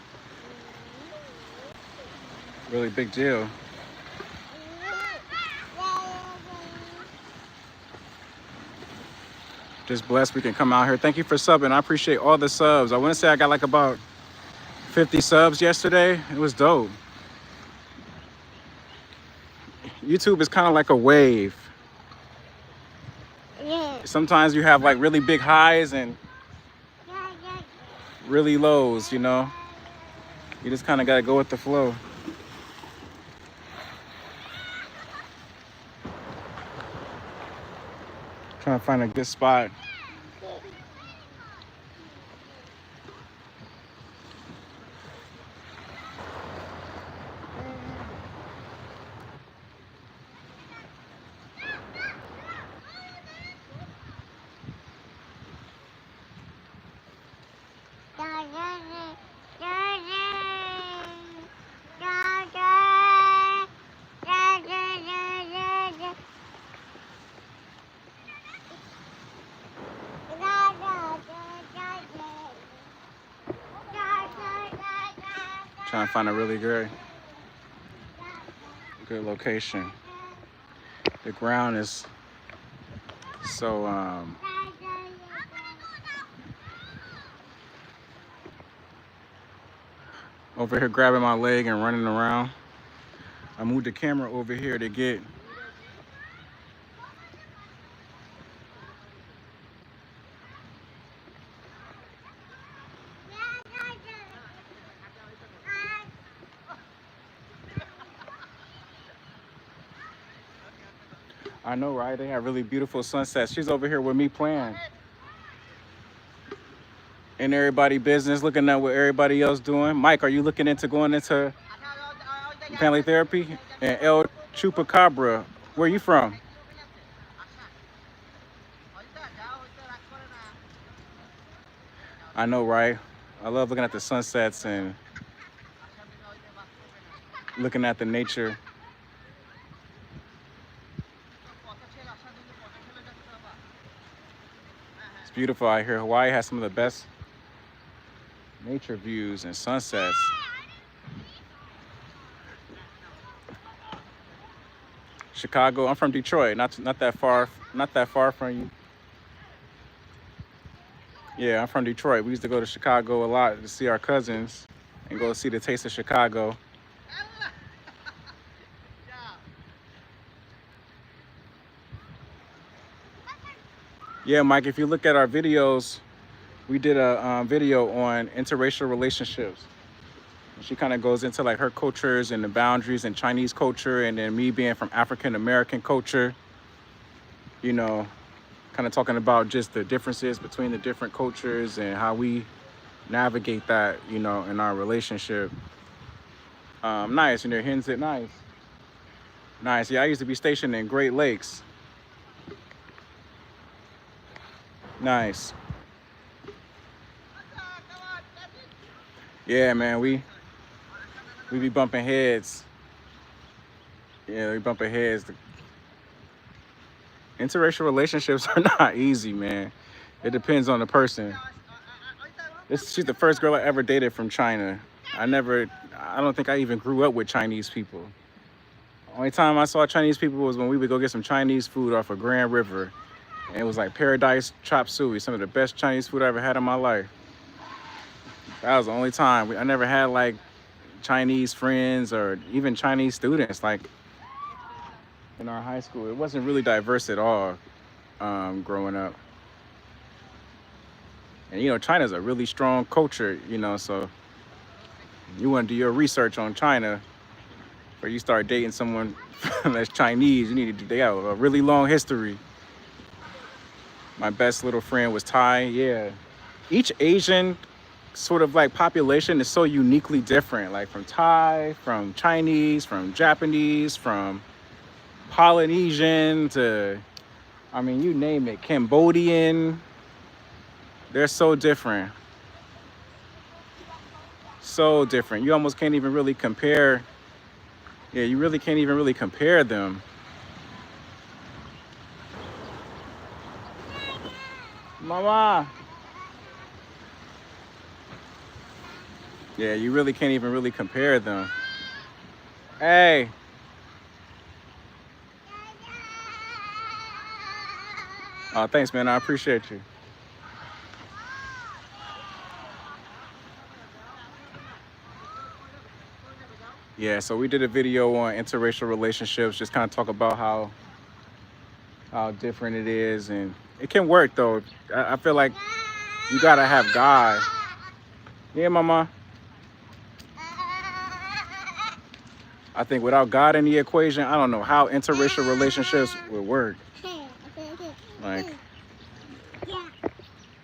really big deal. Just blessed we can come out here. Thank you for subbing. I appreciate all the subs. I want to say I got like about 50 subs yesterday. It was dope. YouTube is kind of like a wave. Sometimes you have like really big highs and really lows, you know. You just kind of got to go with the flow. Trying to find a good spot. Trying to find a really good location. The ground is so over here grabbing my leg and running around. I moved the camera over here to get I know, right? They have really beautiful sunsets. She's over here with me playing. In everybody's business, looking at what everybody else doing. Mike, are you looking into going into family therapy? And El Chupacabra, where you from? I know, right? I love looking at the sunsets and looking at the nature. It's beautiful out here. Hawaii has some of the best nature views and sunsets. Chicago, I'm from Detroit, not that far from you. Yeah, I'm from Detroit. We used to go to Chicago a lot to see our cousins and go see the Taste of Chicago. Yeah, Mike, if you look at our videos, we did a video on interracial relationships. She kind of goes into like her cultures and the boundaries and Chinese culture, and then me being from African American culture, you know, kind of talking about just the differences between the different cultures and how we navigate that, you know, in our relationship. Nice, and their hens it nice. Nice, yeah, I used to be stationed in Great Lakes. Nice. Yeah, man, we be bumping heads. Yeah, we bumping heads. Interracial relationships are not easy, man. It depends on the person. She's the first girl I ever dated from China. I don't think I even grew up with Chinese people. Only time I saw Chinese people was when we would go get some Chinese food off of Grand River. And it was like paradise chop suey, some of the best Chinese food I ever had in my life. That was the only time. I never had like Chinese friends or even Chinese students like in our high school. It wasn't really diverse at all growing up. And you know, China's a really strong culture, you know, so you want to do your research on China before you start dating someone that's Chinese. They have a really long history. My best little friend was Thai, yeah. Each Asian sort of like population is so uniquely different, like from Thai, from Chinese, from Japanese, from Polynesian to, I mean, you name it, Cambodian. They're so different. So different. You almost can't even really compare. Yeah, you really can't even really compare them. Mama. Yeah, you really can't even really compare them. Hey. Oh, thanks, man. I appreciate you. Yeah, so we did a video on interracial relationships, just kind of talk about how different it is, and it can work though. I feel like you gotta have God. Yeah, mama. I think without God in the equation, I don't know how interracial relationships would work. Like,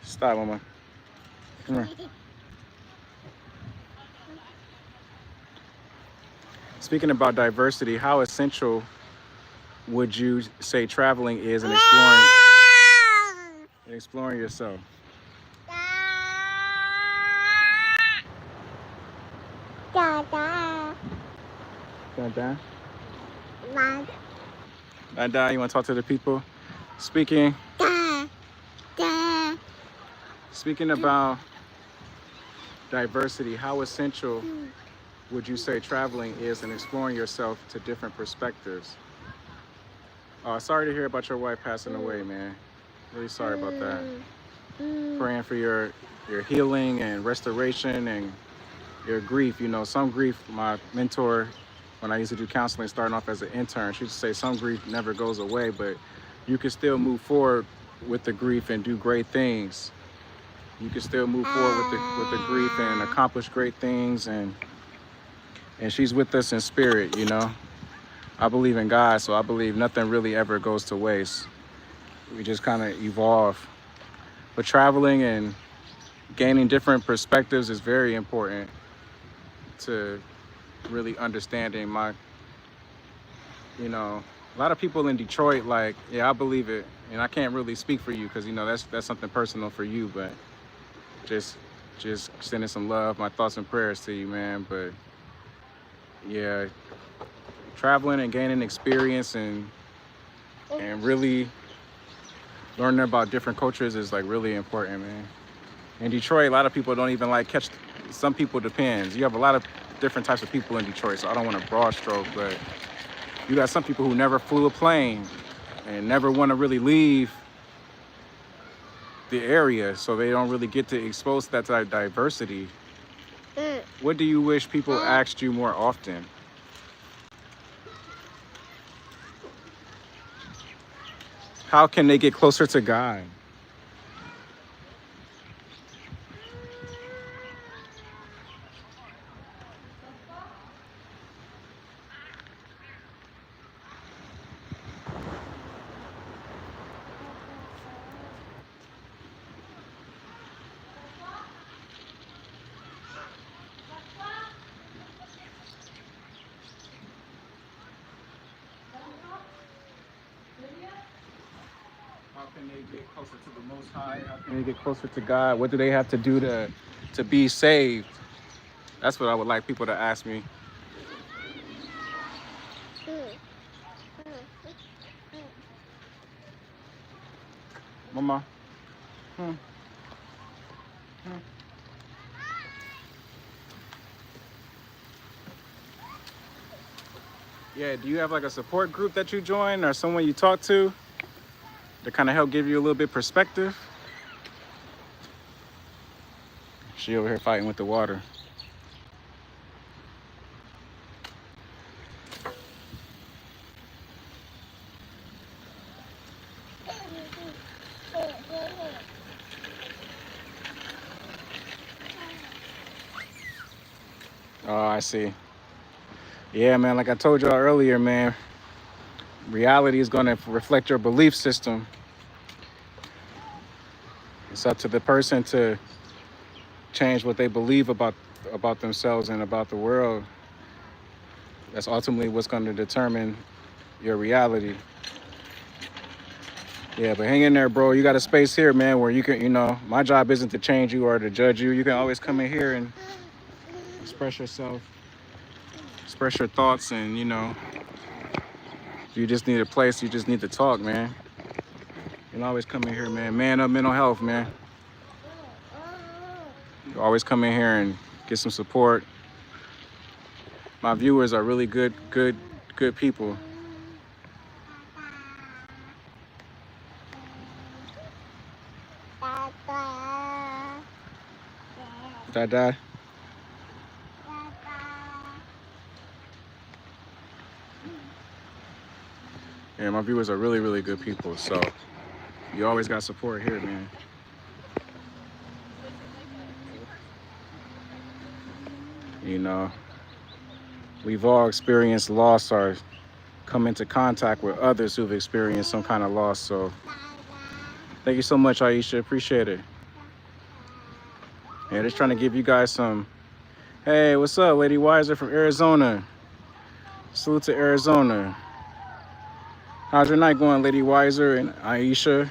stop, mama. Come here. Speaking about diversity, how essential would you say traveling is in exploring yourself? Dada. Dada, you want to talk to the people? Speaking about diversity, how essential would you say traveling is in exploring yourself to different perspectives? Sorry to hear about your wife passing away, man. Really sorry about that. Praying for your healing and restoration and your grief. You know, some grief, my mentor, when I used to do counseling, starting off as an intern, she used to say some grief never goes away, but you can still move forward with the grief and do great things. You can still move forward with the grief and accomplish great things, and she's with us in spirit, you know. I believe in God, so I believe nothing really ever goes to waste. We just kind of evolve. But traveling and gaining different perspectives is very important to really understanding you know, a lot of people in Detroit, like, yeah, I believe it. And I can't really speak for you because, you know, that's something personal for you, but just sending some love, my thoughts and prayers to you, man. But yeah, traveling and gaining experience and really learning about different cultures is like really important, man. In Detroit, a lot of people don't even like catch, some people depends. You have a lot of different types of people in Detroit, so I don't want to broad stroke, but you got some people who never flew a plane and never want to really leave the area, so they don't really get to expose that type of diversity. What do you wish people asked you more often? How can they get closer to God? How can they get closer to the Most High? How can they get closer to God? What do they have to do to be saved? That's what I would like people to ask me. Mama. Yeah, do you have like a support group that you join or someone you talk to kind of help give you a little bit perspective? She over here fighting with the water. Oh, I see. Yeah, man, like I told y'all earlier, man, reality is going to reflect your belief system. It's up to the person to change what they believe about themselves and about the world. That's ultimately what's going to determine your reality. Yeah, but hang in there, bro. You got a space here, man, where you can, you know, my job isn't to change you or to judge you. You can always come in here and express yourself, express your thoughts, and, you know, if you just need a place, you just need to talk, man. You can always come in here, man. Man up mental health, man. You always come in here and get some support. My viewers are really good people. Dada. Yeah, my viewers are really good people. So you always got support here, man. You know, we've all experienced loss or come into contact with others who've experienced some kind of loss. So thank you so much, Aisha. Appreciate it. Yeah, just trying to give you guys some. Hey, what's up, Lady Wiser from Arizona? Salute to Arizona. How's your night going, Lady Wiser and Aisha?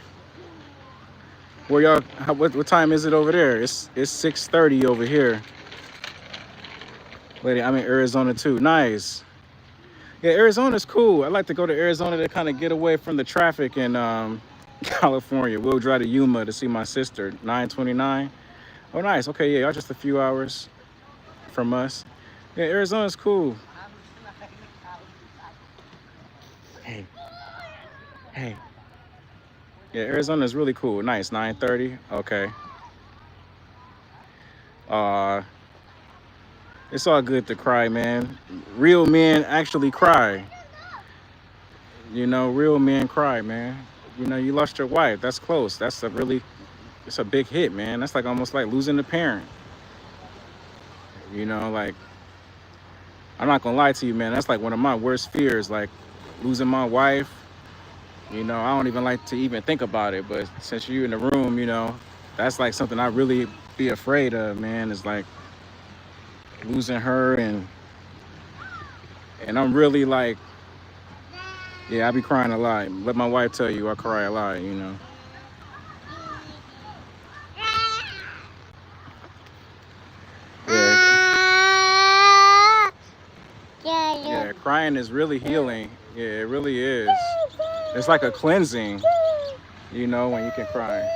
Where y'all? What time is it over there? It's 6:30 over here. Lady, I'm in Arizona too. Nice. Yeah, Arizona's cool. I like to go to Arizona to kind of get away from the traffic in California. We'll drive to Yuma to see my sister. 9:29. Oh, nice. Okay, yeah, y'all just a few hours from us. Yeah, Arizona's cool. Hey. Hey. Yeah, Arizona's really cool. Nice. 9:30. Okay. It's all good to cry, man. Real men actually cry. You know, real men cry, man. You know, you lost your wife. That's close. It's a big hit, man. That's like almost like losing a parent. You know, like, I'm not gonna lie to you, man. That's like one of my worst fears, like losing my wife. You know, I don't even like to even think about it. But since you're in the room, you know, that's like something I really be afraid of, man. Is like losing her, and I'm really like, yeah, I be crying a lot. Let my wife tell you, I cry a lot, you know. Yeah, crying is really healing. Yeah, it really is. It's like a cleansing, you know, when you can cry.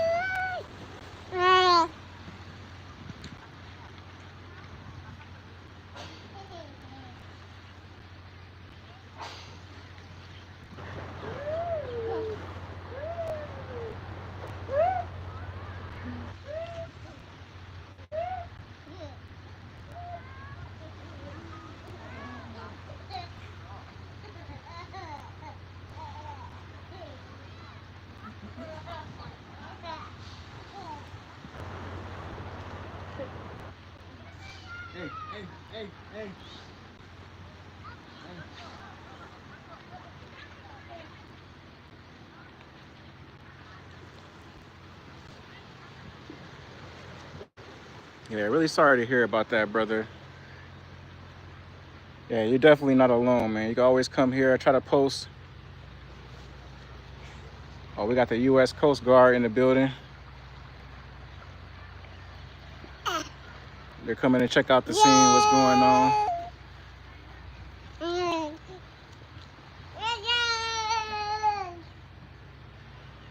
Hey. Yeah, really sorry to hear about that, brother. Yeah, you're definitely not alone, man. You can always come here. I try to post. Oh, we got the U.S. Coast Guard in the building. They're coming to check out the scene, what's going on.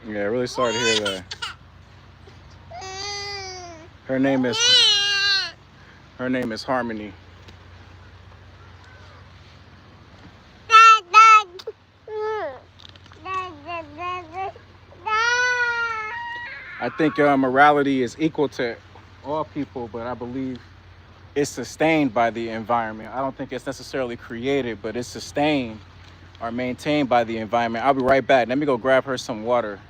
Yeah, really sorry to hear that. Her name is Harmony. I think morality is equal to all people, but I believe it's sustained by the environment. I don't think it's necessarily created, but it's sustained or maintained by the environment. I'll be right back. Let me go grab her some water.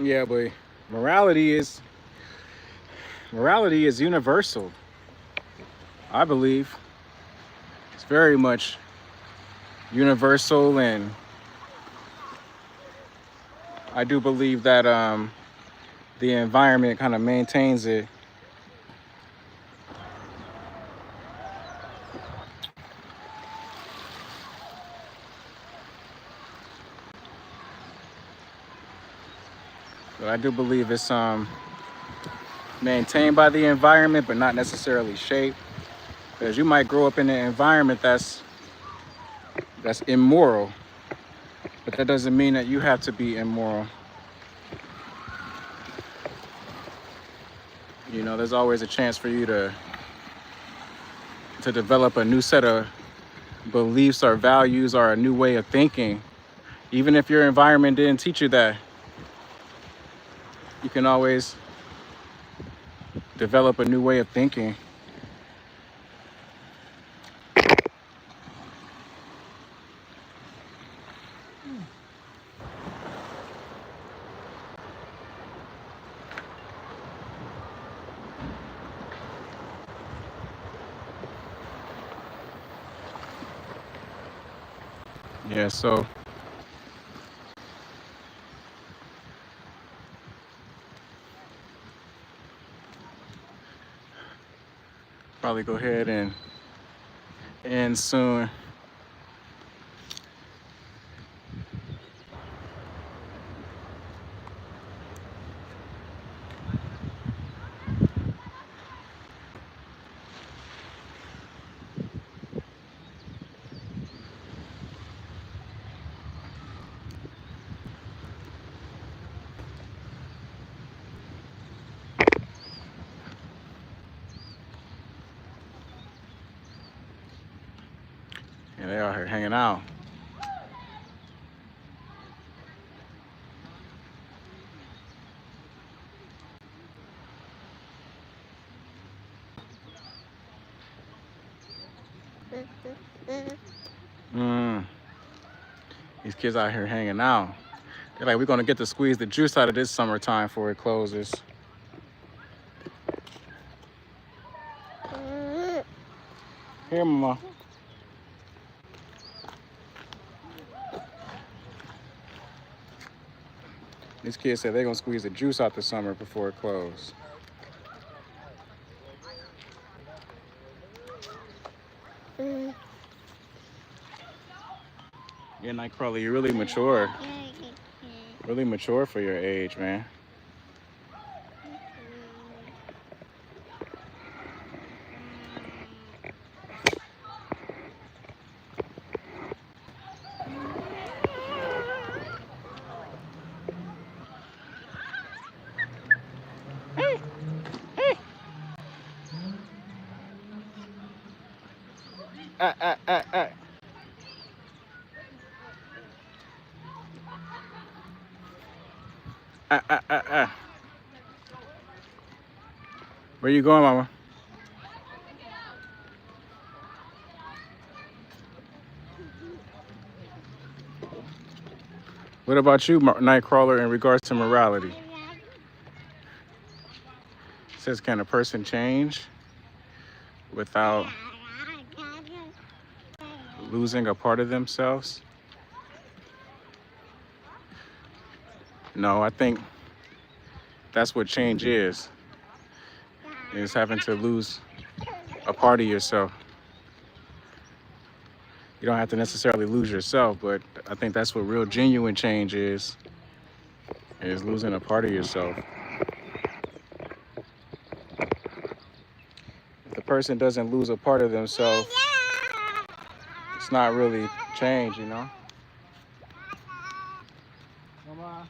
Yeah, but morality is morality is universal. I believe it's very much universal, and I do believe that the environment kind of maintains it. But I do believe it's maintained by the environment, but not necessarily shaped. Because you might grow up in an environment that's immoral, but that doesn't mean that you have to be immoral. You know, there's always a chance for you to develop a new set of beliefs or values or a new way of thinking. Even if your environment didn't teach you that, you can always develop a new way of thinking. Yeah, so probably go ahead and end soon. Yeah, they out here hanging out. These kids out here hanging out. They're like, we're gonna get to squeeze the juice out of this summertime before it closes. Here, mama. These kids said they're gonna squeeze the juice out the summer before it closes. Yeah, Nightcrawler, you're really mature. Really mature for your age, man. Ah, ah, ah, ah. Ah, ah, ah, ah. Where you going, mama? What about you, Nightcrawler, in regards to morality? It says, can a person change without losing a part of themselves? No, I think that's what change is having to lose a part of yourself. You don't have to necessarily lose yourself, but I think that's what real genuine change is losing a part of yourself. If the person doesn't lose a part of themselves, it's not really change, you know? Mama,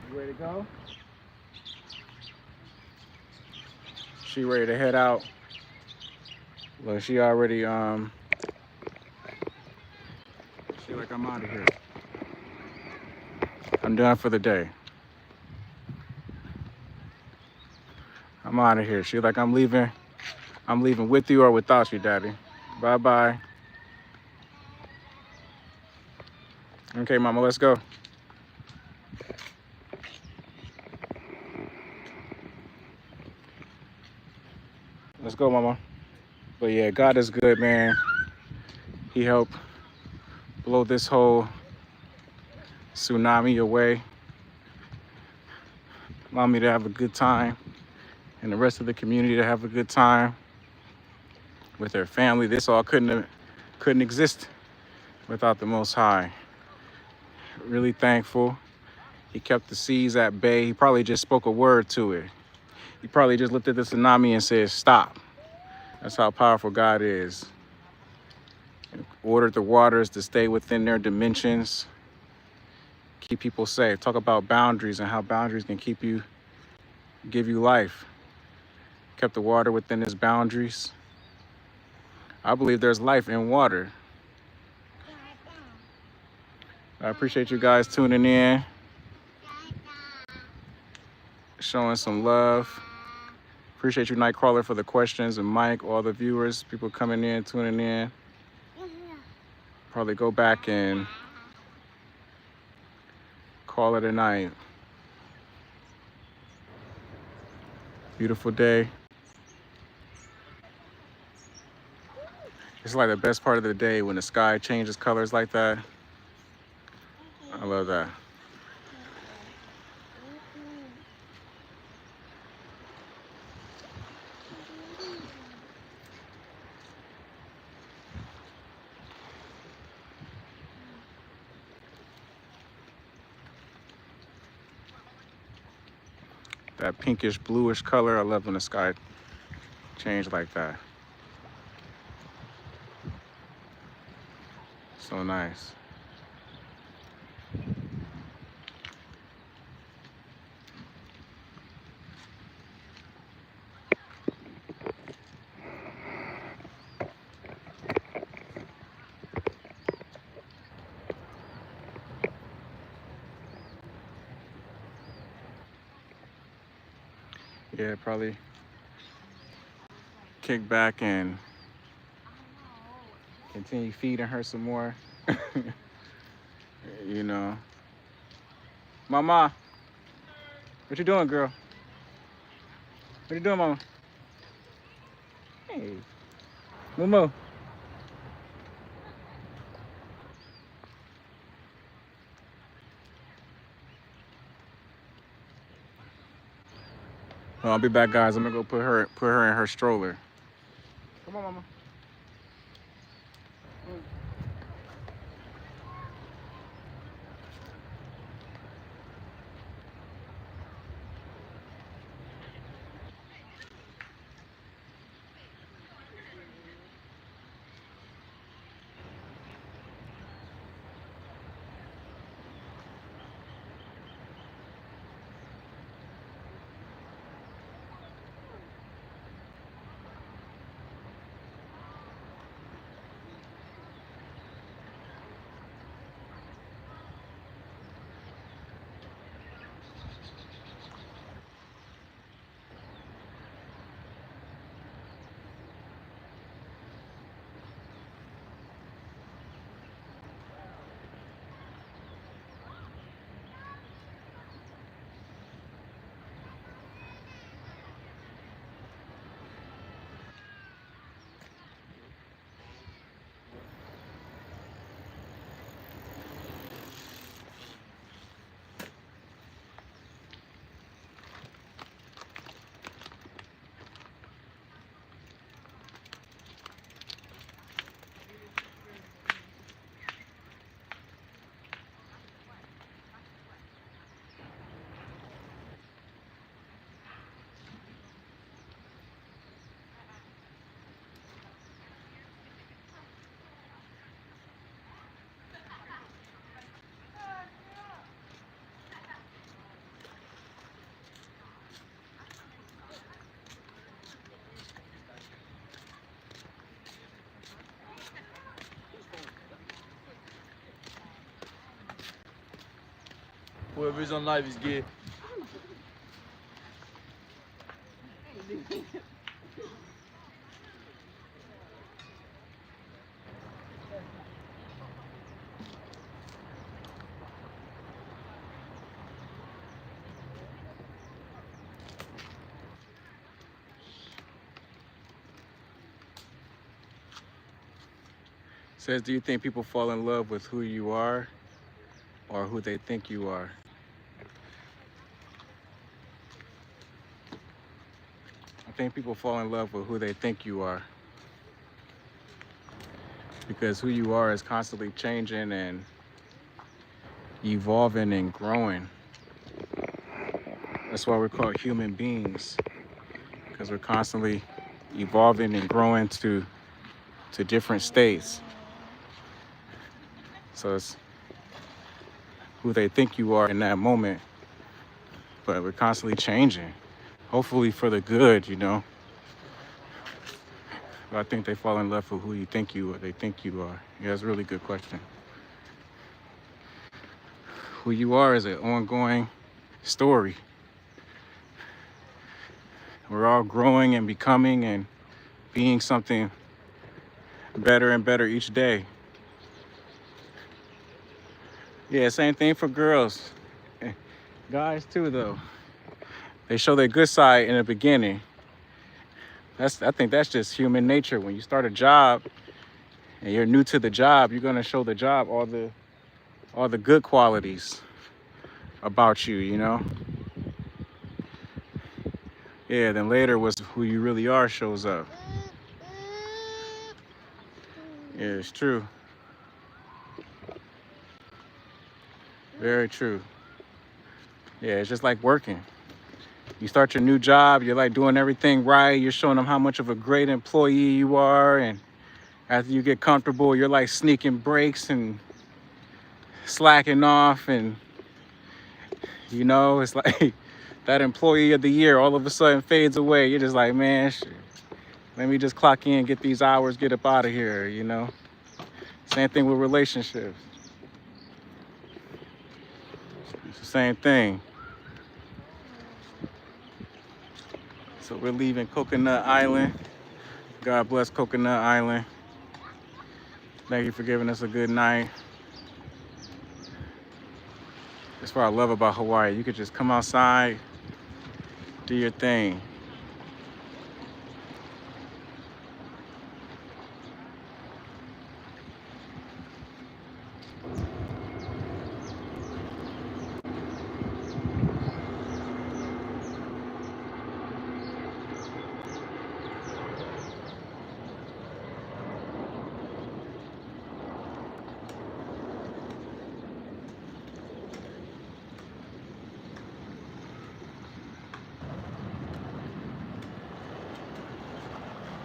you ready to go? She ready to head out. Look, she already, she like, I'm out of here. I'm done for the day. I'm out of here. She like, I'm leaving with you or without you, Daddy. Bye-bye. Okay, Mama, let's go. Let's go, mama. But yeah, God is good, man. He helped blow this whole tsunami away. Allow me to have a good time and the rest of the community to have a good time with their family. This all couldn't exist without the Most High. Really thankful. He kept the seas at bay. He probably just spoke a word to it. He probably just looked at the tsunami and said, stop. That's how powerful God is. And ordered the waters to stay within their dimensions. Keep people safe. Talk about boundaries and how boundaries can give you life. Kept the water within its boundaries. I believe there's life in water. I appreciate you guys tuning in, showing some love. Appreciate you, Nightcrawler, for the questions, and Mike, all the viewers, people coming in, tuning in. Probably go back and call it a night. Beautiful day. It's like the best part of the day when the sky changes colors like that. I love that. That pinkish bluish color, I love when the sky changes like that. So nice. Yeah, probably kick back and continue feeding her some more. You know. Mama, what you doing, girl? What you doing, mama? Hey, Momo. Well, I'll be back, guys. I'm gonna go put her in her stroller. Come on, mama. Whoever's on live is gay. says, do you think people fall in love with who you are or who they think you are? I think people fall in love with who they think you are, because who you are is constantly changing and evolving and growing. That's why we're called human beings, because we're constantly evolving and growing to different states. So it's who they think you are in that moment, but we're constantly changing, hopefully for the good, you know. But I think they fall in love with who you think you are. They think you are. Yeah, that's a really good question. Who you are is an ongoing story. We're all growing and becoming and being something better and better each day. Yeah, same thing for girls. Guys too, though. They show their good side in the beginning. I think that's just human nature. When you start a job and you're new to the job, you're gonna show the job all the good qualities about you, you know? Yeah, then later was who you really are shows up. Yeah, it's true. Very true. Yeah, it's just like working. You start your new job, you're like doing everything right, you're showing them how much of a great employee you are, and after you get comfortable, you're like sneaking breaks and slacking off, and you know, it's like that employee of the year all of a sudden fades away. You're just like, man, shit, let me just clock in, get these hours, get up out of here, you know? Same thing with relationships. It's the same thing. So we're leaving Coconut Island. God bless Coconut Island. Thank you for giving us a good night. That's what I love about Hawaii. You could just come outside, do your thing.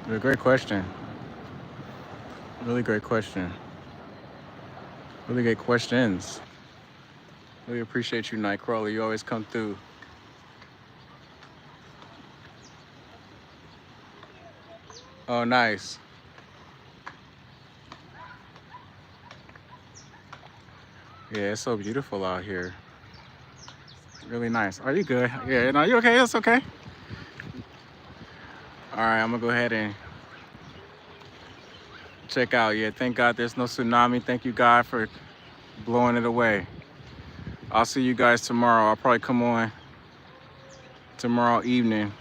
A great question. Really great question. Really great questions. Really appreciate you, Nightcrawler. You always come through. Oh, nice. Yeah, it's so beautiful out here. Really nice. Are you good? Yeah, no, you okay? It's okay. All right, I'm gonna go ahead and check out. Yeah, thank God there's no tsunami. Thank you, God, for blowing it away. I'll see you guys tomorrow. I'll probably come on tomorrow evening.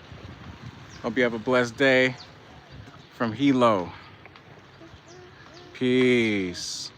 Hope you have a blessed day from Hilo. Peace.